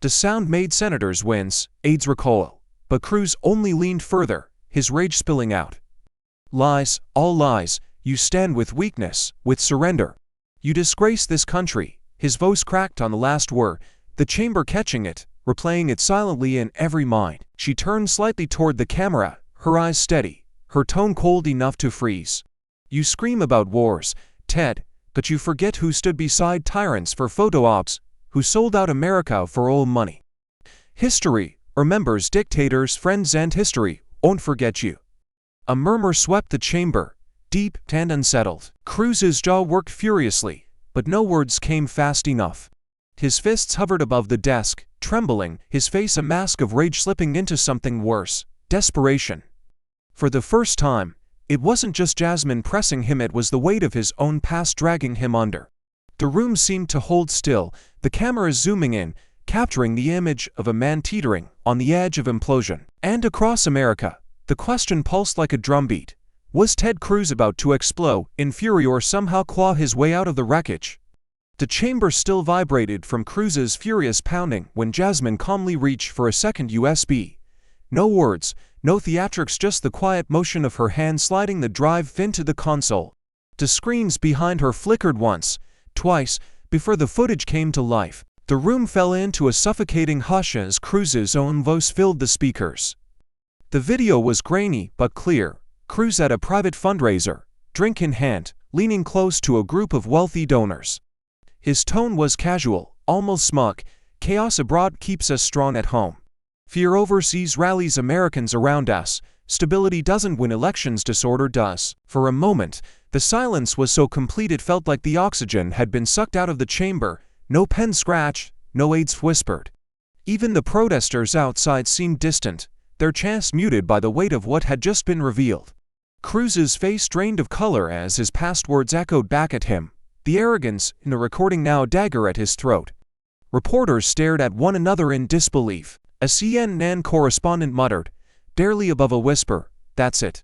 The sound made senators wince, aides recoil, but Cruz only leaned further, his rage spilling out. Lies, all lies. You stand with weakness, with surrender. You disgrace this country. His voice cracked on the last word, the chamber catching it, replaying it silently in every mind. She turned slightly toward the camera, her eyes steady, her tone cold enough to freeze. You scream about wars, Ted, but you forget who stood beside tyrants for photo ops, who sold out America for oil money. History remembers dictators, friends, and history won't forget you. A murmur swept the chamber, deep and unsettled. Cruz's jaw worked furiously, but no words came fast enough. His fists hovered above the desk, trembling, his face a mask of rage slipping into something worse, desperation. For the first time, it wasn't just Jasmine pressing him, it was the weight of his own past dragging him under. The room seemed to hold still, the camera zooming in, capturing the image of a man teetering on the edge of implosion. And across America, the question pulsed like a drumbeat. Was Ted Cruz about to explode in fury or somehow claw his way out of the wreckage? The chamber still vibrated from Cruz's furious pounding when Jasmine calmly reached for a second USB. No words, no theatrics, just the quiet motion of her hand sliding the drive into the console. The screens behind her flickered once, twice, before the footage came to life. The room fell into a suffocating hush as Cruz's own voice filled the speakers. The video was grainy but clear. Cruz at a private fundraiser, drink in hand, leaning close to a group of wealthy donors. His tone was casual, almost smug. Chaos abroad keeps us strong at home. Fear overseas rallies Americans around us. Stability doesn't win elections, disorder does. For a moment, the silence was so complete it felt like the oxygen had been sucked out of the chamber. No pen scratched, no aides whispered. Even the protesters outside seemed distant, their chants muted by the weight of what had just been revealed. Cruz's face drained of color as his past words echoed back at him, the arrogance in the recording now a dagger at his throat. Reporters stared at one another in disbelief. A CNN correspondent muttered, barely above a whisper, "That's it.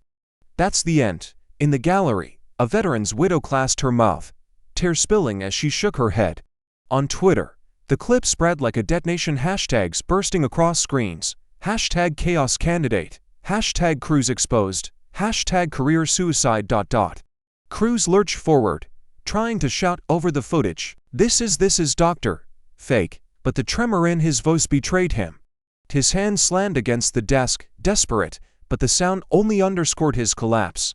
That's the end." In the gallery, a veteran's widow clasped her mouth, tears spilling as she shook her head. On Twitter, the clip spread like a detonation, hashtags bursting across screens. Hashtag chaos candidate, hashtag Cruz exposed, hashtag career suicide. Cruz lurched forward, trying to shout over the footage, This is Dr. Fake, but the tremor in his voice betrayed him. His hand slammed against the desk, desperate, but the sound only underscored his collapse.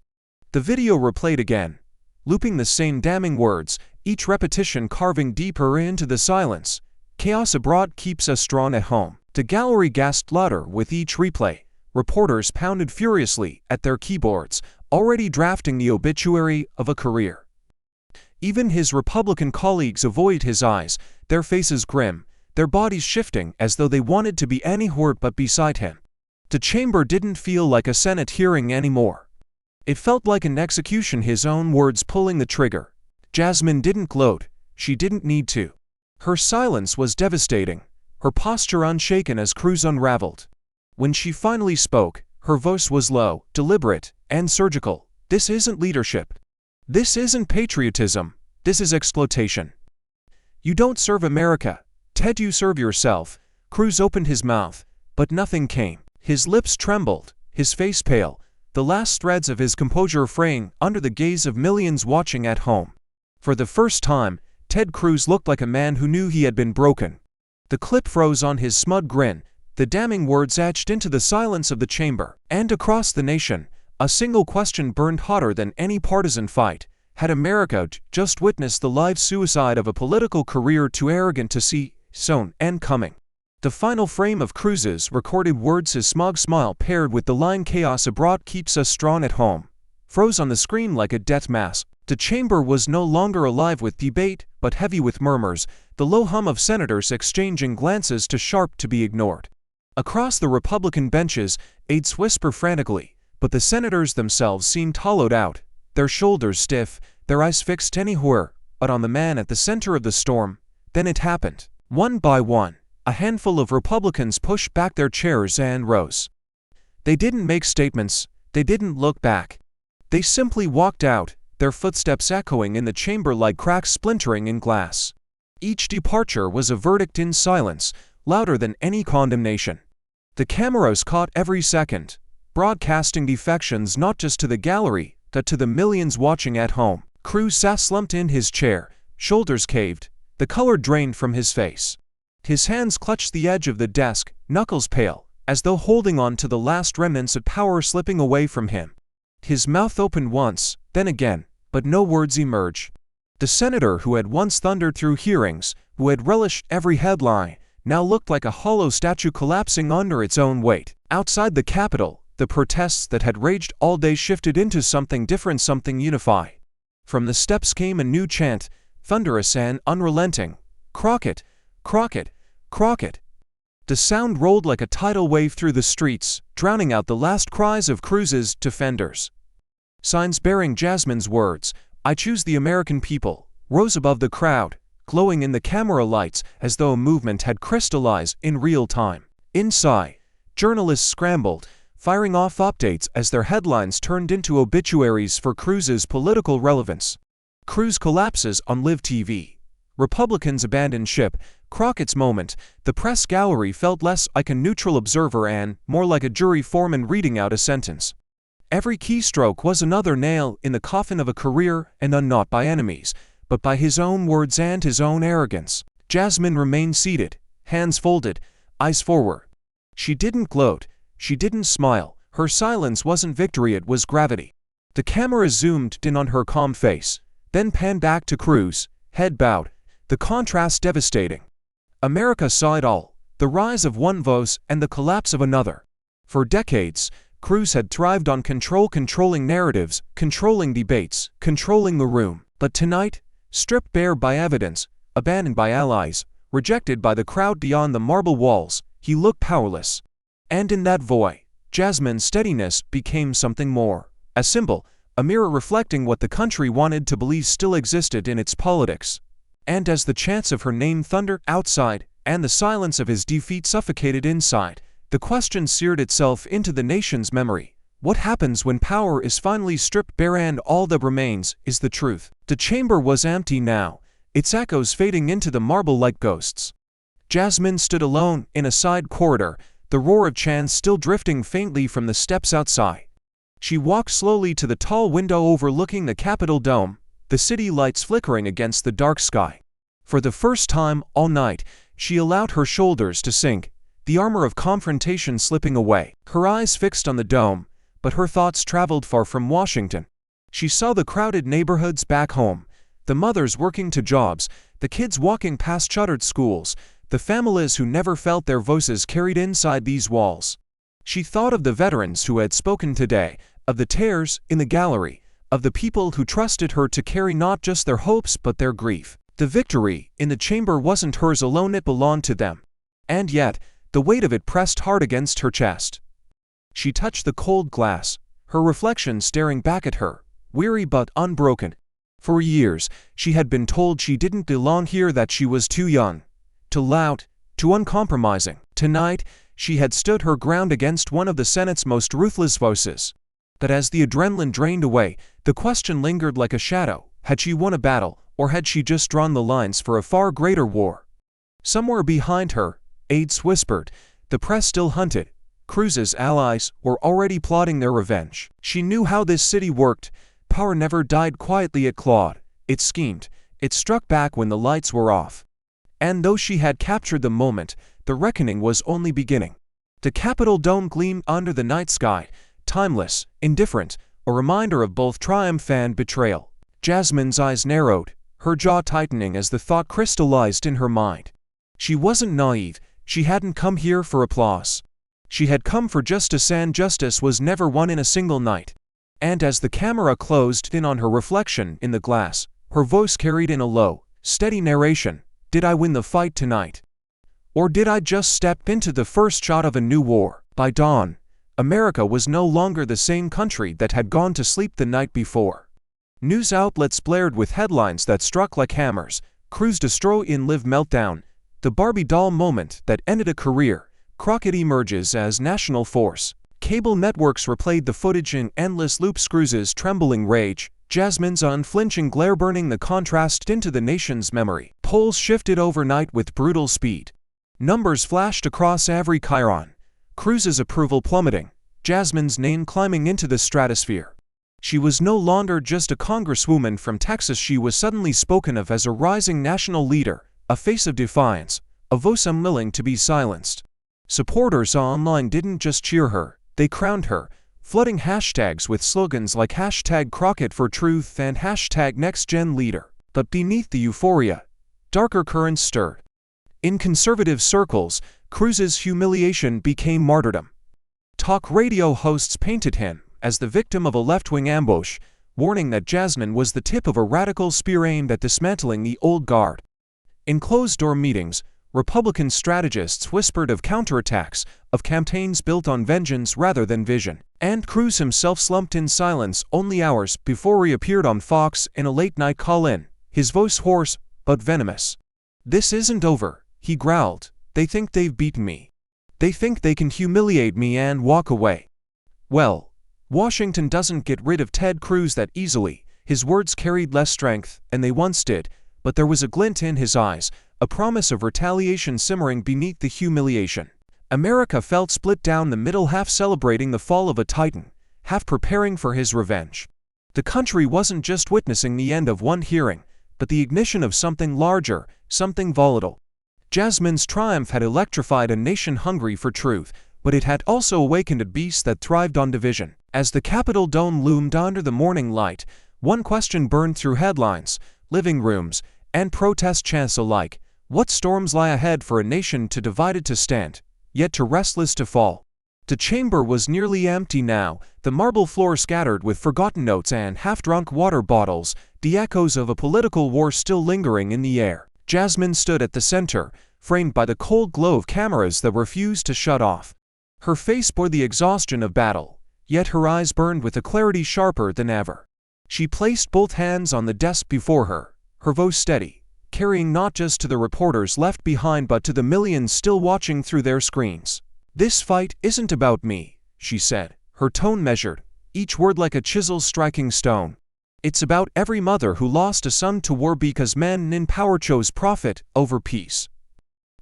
The video replayed again, looping the same damning words, each repetition carving deeper into the silence. Chaos abroad keeps us strong at home. The gallery gasped louder with each replay. Reporters pounded furiously at their keyboards, already drafting the obituary of a career. Even his Republican colleagues avoided his eyes, their faces grim, their bodies shifting as though they wanted to be anywhere but beside him. The chamber didn't feel like a Senate hearing anymore. It felt like an execution, his own words pulling the trigger. Jasmine didn't gloat, she didn't need to. Her silence was devastating, her posture unshaken as Cruz unraveled. When she finally spoke, her voice was low, deliberate, and surgical. This isn't leadership. This isn't patriotism. This is exploitation. You don't serve America, Ted, you serve yourself. Cruz opened his mouth, but nothing came. His lips trembled, his face pale, the last threads of his composure fraying under the gaze of millions watching at home. For the first time, Ted Cruz looked like a man who knew he had been broken. The clip froze on his smug grin, the damning words etched into the silence of the chamber. And across the nation, a single question burned hotter than any partisan fight. Had America just witnessed the live suicide of a political career too arrogant to see, sown and coming? The final frame of Cruz's recorded words, his smug smile paired with the line "Chaos abroad keeps us strong at home," froze on the screen like a death mask. The chamber was no longer alive with debate, but heavy with murmurs, the low hum of senators exchanging glances too sharp to be ignored. Across the Republican benches, aides whisper frantically, but the senators themselves seemed hollowed out, their shoulders stiff, their eyes fixed anywhere but on the man at the center of the storm. Then it happened. One by one, a handful of Republicans pushed back their chairs and rose. They didn't make statements, they didn't look back. They simply walked out, their footsteps echoing in the chamber like cracks splintering in glass. Each departure was a verdict in silence, louder than any condemnation. The cameras caught every second, broadcasting defections not just to the gallery, but to the millions watching at home. Cruz sat slumped in his chair, shoulders caved, the color drained from his face. His hands clutched the edge of the desk, knuckles pale, as though holding on to the last remnants of power slipping away from him. His mouth opened once, then again, but no words emerged. The senator who had once thundered through hearings, who had relished every headline, now looked like a hollow statue collapsing under its own weight. Outside the Capitol, the protests that had raged all day shifted into something different, something unified. From the steps came a new chant, thunderous and unrelenting. Crockett, Crockett, Crockett. The sound rolled like a tidal wave through the streets, drowning out the last cries of Cruz's defenders. Signs bearing Jasmine's words, "I choose the American people," rose above the crowd, glowing in the camera lights as though a movement had crystallized in real time. Inside, journalists scrambled, firing off updates as their headlines turned into obituaries for Cruz's political relevance. Cruz collapses on live TV. Republicans abandon ship. Crockett's moment. The press gallery felt less like a neutral observer and more like a jury foreman reading out a sentence. Every keystroke was another nail in the coffin of a career, and not by enemies, but by his own words and his own arrogance. Jasmine remained seated, hands folded, eyes forward. She didn't gloat, she didn't smile. Her silence wasn't victory, it was gravity. The camera zoomed in on her calm face, then panned back to Cruz, head bowed, the contrast devastating. America saw it all, the rise of one voice and the collapse of another. For decades, Cruz had thrived on controlling narratives, controlling debates, controlling the room. But tonight, stripped bare by evidence, abandoned by allies, rejected by the crowd beyond the marble walls, he looked powerless. And in that void, Jasmine's steadiness became something more. A symbol, a mirror reflecting what the country wanted to believe still existed in its politics. And as the chants of her name thundered outside, and the silence of his defeat suffocated inside, the question seared itself into the nation's memory. What happens when power is finally stripped bare and all that remains is the truth? The chamber was empty now, its echoes fading into the marble like ghosts. Jasmine stood alone in a side corridor, the roar of chants still drifting faintly from the steps outside. She walked slowly to the tall window overlooking the Capitol dome, the city lights flickering against the dark sky. For the first time all night, she allowed her shoulders to sink, the armor of confrontation slipping away. Her eyes fixed on the dome, but her thoughts traveled far from Washington. She saw the crowded neighborhoods back home, the mothers working to jobs, the kids walking past shuttered schools, the families who never felt their voices carried inside these walls. She thought of the veterans who had spoken today, of the tears in the gallery, of the people who trusted her to carry not just their hopes but their grief. The victory in the chamber wasn't hers alone, it belonged to them. And yet, the weight of it pressed hard against her chest. She touched the cold glass, her reflection staring back at her, weary but unbroken. For years, she had been told she didn't belong here, that she was too young, too loud, too uncompromising. Tonight, she had stood her ground against one of the Senate's most ruthless voices. But as the adrenaline drained away, the question lingered like a shadow. Had she won a battle, or had she just drawn the lines for a far greater war? Somewhere behind her, aides whispered, the press still hunted. Cruz's allies were already plotting their revenge. She knew how this city worked. Power never died quietly, it clawed, it schemed, it struck back when the lights were off. And though she had captured the moment, the reckoning was only beginning. The Capitol dome gleamed under the night sky, timeless, indifferent, a reminder of both triumph and betrayal. Jasmine's eyes narrowed, her jaw tightening as the thought crystallized in her mind. She wasn't naive, she hadn't come here for applause. She had come for justice, and justice was never won in a single night. And as the camera closed in on her reflection in the glass, her voice carried in a low, steady narration. Did I win the fight tonight? Or did I just step into the first shot of a new war? By dawn, America was no longer the same country that had gone to sleep the night before. News outlets blared with headlines that struck like hammers: Cruz destroy in live meltdown, the Barbie doll moment that ended a career, Crockett emerges as national force. Cable networks replayed the footage in endless loops: Cruz's trembling rage, Jasmine's unflinching glare burning the contrast into the nation's memory. Polls shifted overnight with brutal speed. Numbers flashed across every chyron. Cruz's approval plummeting, Jasmine's name climbing into the stratosphere. She was no longer just a congresswoman from Texas, she was suddenly spoken of as a rising national leader, a face of defiance, a voice unwilling to be silenced. Supporters online didn't just cheer her, they crowned her, flooding hashtags with slogans like #Crockett for Truth and #NextGenLeader. But beneath the euphoria, darker currents stirred. In conservative circles, Cruz's humiliation became martyrdom. Talk radio hosts painted him as the victim of a left-wing ambush, warning that Jasmine was the tip of a radical spear aimed at dismantling the old guard. In closed-door meetings, Republican strategists whispered of counterattacks, of campaigns built on vengeance rather than vision. And Cruz himself slumped in silence only hours before he appeared on Fox in a late-night call-in, his voice hoarse but venomous. "This isn't over," he growled. "They think they've beaten me. They think they can humiliate me and walk away." Well, Washington doesn't get rid of Ted Cruz that easily. His words carried less strength, and they once did, but there was a glint in his eyes, a promise of retaliation simmering beneath the humiliation. America felt split down the middle, half celebrating the fall of a titan, half preparing for his revenge. The country wasn't just witnessing the end of one hearing, but the ignition of something larger, something volatile. Jasmine's triumph had electrified a nation hungry for truth, but it had also awakened a beast that thrived on division. As the Capitol dome loomed under the morning light, one question burned through headlines, living rooms, and protest chants alike: what storms lie ahead for a nation too divided to stand, yet too restless to fall? The chamber was nearly empty now, the marble floor scattered with forgotten notes and half-drunk water bottles, the echoes of a political war still lingering in the air. Jasmine stood at the center, framed by the cold glow of cameras that refused to shut off. Her face bore the exhaustion of battle, yet her eyes burned with a clarity sharper than ever. She placed both hands on the desk before her, her voice steady, carrying not just to the reporters left behind but to the millions still watching through their screens. "This fight isn't about me," she said, her tone measured, each word like a chisel striking stone. "It's about every mother who lost a son to war because men in power chose profit over peace.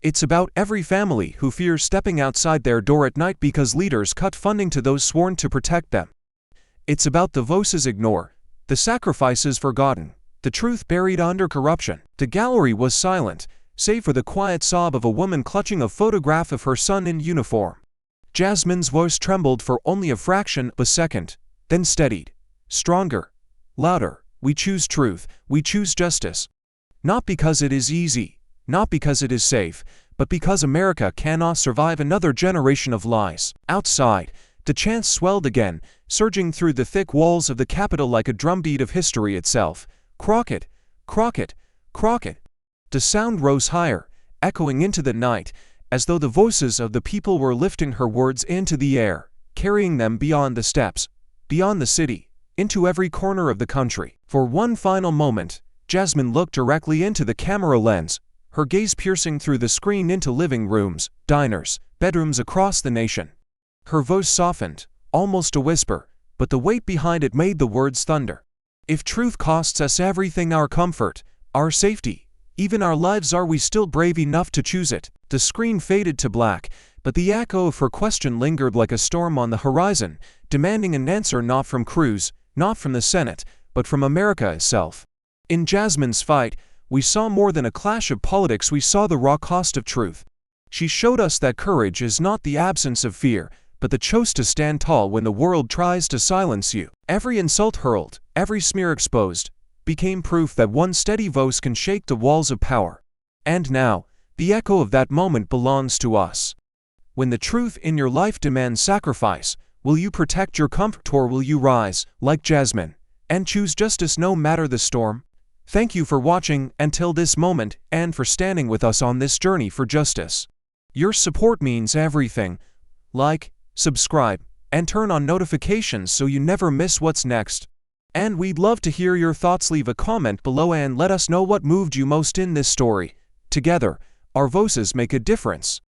It's about every family who fears stepping outside their door at night because leaders cut funding to those sworn to protect them. It's about the voices ignored, the sacrifices forgotten, the truth buried under corruption." The gallery was silent, save for the quiet sob of a woman clutching a photograph of her son in uniform. Jasmine's voice trembled for only a fraction of a second, then steadied, stronger, louder. "We choose truth, we choose justice. Not because it is easy, not because it is safe, but because America cannot survive another generation of lies." Outside, the chants swelled again, surging through the thick walls of the Capitol like a drumbeat of history itself. "Crockett, Crockett, Crockett." The sound rose higher, echoing into the night, as though the voices of the people were lifting her words into the air, carrying them beyond the steps, beyond the city, into every corner of the country. For one final moment, Jasmine looked directly into the camera lens, her gaze piercing through the screen into living rooms, diners, bedrooms across the nation. Her voice softened, almost a whisper, but the weight behind it made the words thunder. "If truth costs us everything, our comfort, our safety, even our lives, are we still brave enough to choose it?" The screen faded to black, but the echo of her question lingered like a storm on the horizon, demanding an answer not from Cruz, not from the Senate, but from America itself. In Jasmine's fight, we saw more than a clash of politics, we saw the raw cost of truth. She showed us that courage is not the absence of fear, but the choice to stand tall when the world tries to silence you. Every insult hurled, every smear exposed, became proof that one steady voice can shake the walls of power. And now, the echo of that moment belongs to us. When the truth in your life demands sacrifice, will you protect your comfort, or will you rise, like Jasmine, and choose justice no matter the storm? Thank you for watching until this moment and for standing with us on this journey for justice. Your support means everything. Like, subscribe, and turn on notifications so you never miss what's next. And we'd love to hear your thoughts. Leave a comment below and let us know what moved you most in this story. Together, our voices make a difference.